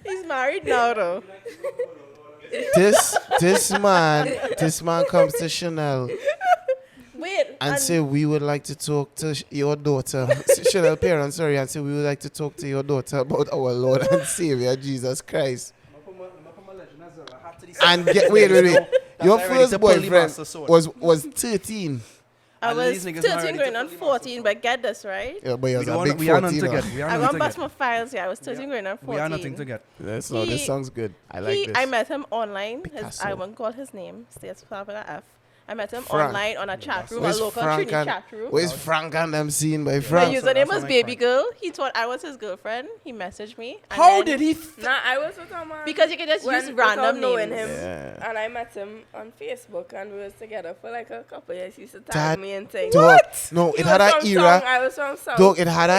He's married now though. This man comes to Shinel Wait. and say we would like to talk to your daughter, Shinel parents, sorry, and say we would like to talk to your daughter about our Lord and Savior Jesus Christ. And wait. Your That's already first to pull the boyfriend master sword. was 13. I And was these niggas 13 married going to on fully 14, but get this right. Yeah, but he was a We big are not 14. together. We are I not want to bust together. my files here. I was 13 going on 14. We are nothing together. This sounds good. I like this. I met him online. Picasso. I won't call his name. States with an F. I met him Frank. online on a chat room, a Where's local Frank Trini and chat room. where's Frank and them seen by My Frank? So username that's was what I Baby find. Girl. He thought I was his girlfriend. He messaged me. and How then- did he? nah, I was with him Because you can just use random knowing names. him. Yeah. And I met him on Facebook and we was together for like a couple years. He used to That- tag me and things. Dog, no, He it had was an from era. Song, I was from South. Dog, it had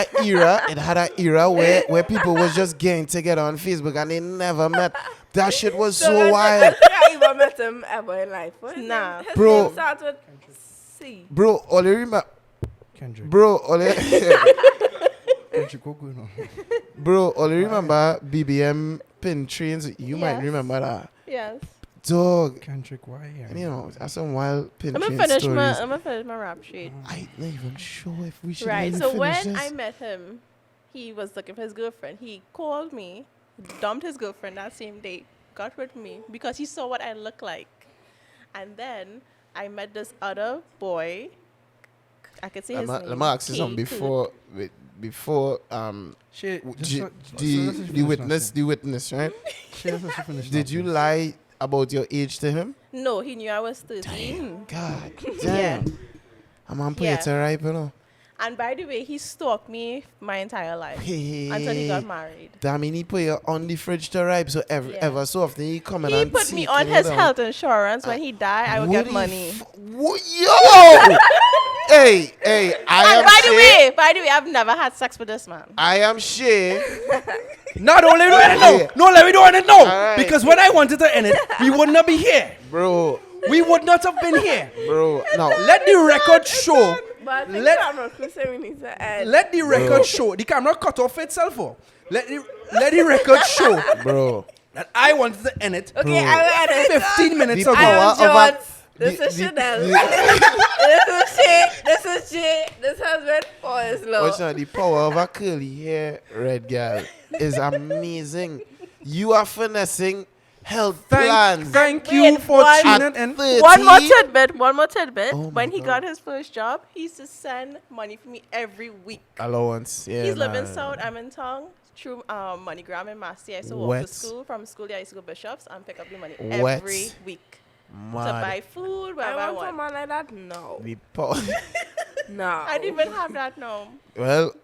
an era where people was just getting together on Facebook and they never met. That shit was so wild. I even met him ever in life. What is Nah. his Bro. name starts with C. Bro, all you remember, Kendrick. bro, all you, Kendrick, what going on? bro, all you remember BBM pin trains. You might Yes. remember that. Yes. Dog, Kendrick, why? you know, that's some wild pin I'm train gonna finish stories. I'm gonna finish my rap sheet. I'm not even sure if we should Right. really So finish when this. I met him, he was looking for his girlfriend. He called me, dumped his girlfriend that same day, got with me because he saw what I look like. And then I met this other boy. I could say his name. Let me ask you something before the witness, right? Did you lie about your age to him? No, he knew I was 13. God Yeah. damn. I'm on Yeah. to ripe, you know. And by the way, he stalked me my entire life until he got married. Damn, he put you on the fridge to ripe, so Yeah. ever so often he come in He and put me seek on you his down. health insurance. When he died, I would Would get he money. Yo! Hey, I And am Shae. by the way, I've never had sex with this man. I am Shae. No, don't let me do it now. Yeah. No, let me do it now. Alright. Because when I wanted to end it, we would not be here. Bro, We would not have been here. now. Let the record show But I think Let- camera crew say we need to end. Let the record show. The camera cut off itself. Oh. Let the record show Bro. that I wanted to end it Okay, I will edit. 15 minutes The ago. I am power of a- Jones. This the- is the- Shinel. the- This is Shae. This is Shae. This has been Forest Law. What's not the power of a curly hair red girl is amazing. You are finessing health plans. Thank you Wait, for one- tuning in. 30. One more tidbit. One more tidbit. Oh When my he God. got his first job, he used to send money for me every week. Allowance. Yeah, He's living nah. south. I'm in town. Through MoneyGram in Massey. I used to walk Wet. to school. From school, I used to go Bishops and pick up the money Wet. every week to Mad. buy food, whatever I I want want. someone like that? No. The power. No. I didn't even have that now. Well,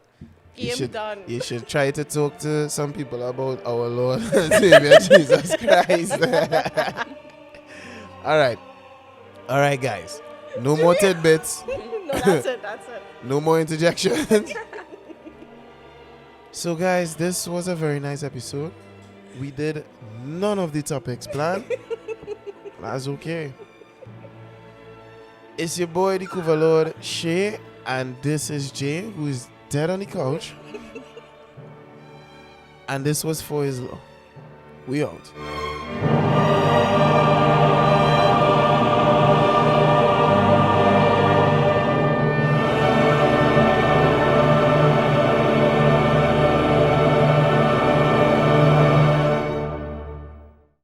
you Game should, done. you should try to talk to some people about our Lord and Savior Jesus Christ. All right, guys. No more tidbits. No, that's it. That's it. No more interjections. So, guys, this was a very nice episode. We did none of the topics planned. That's okay. It's your boy, the cover lord, Shae, and this is Jay, who is dead on the couch. And this was For His Law. We out.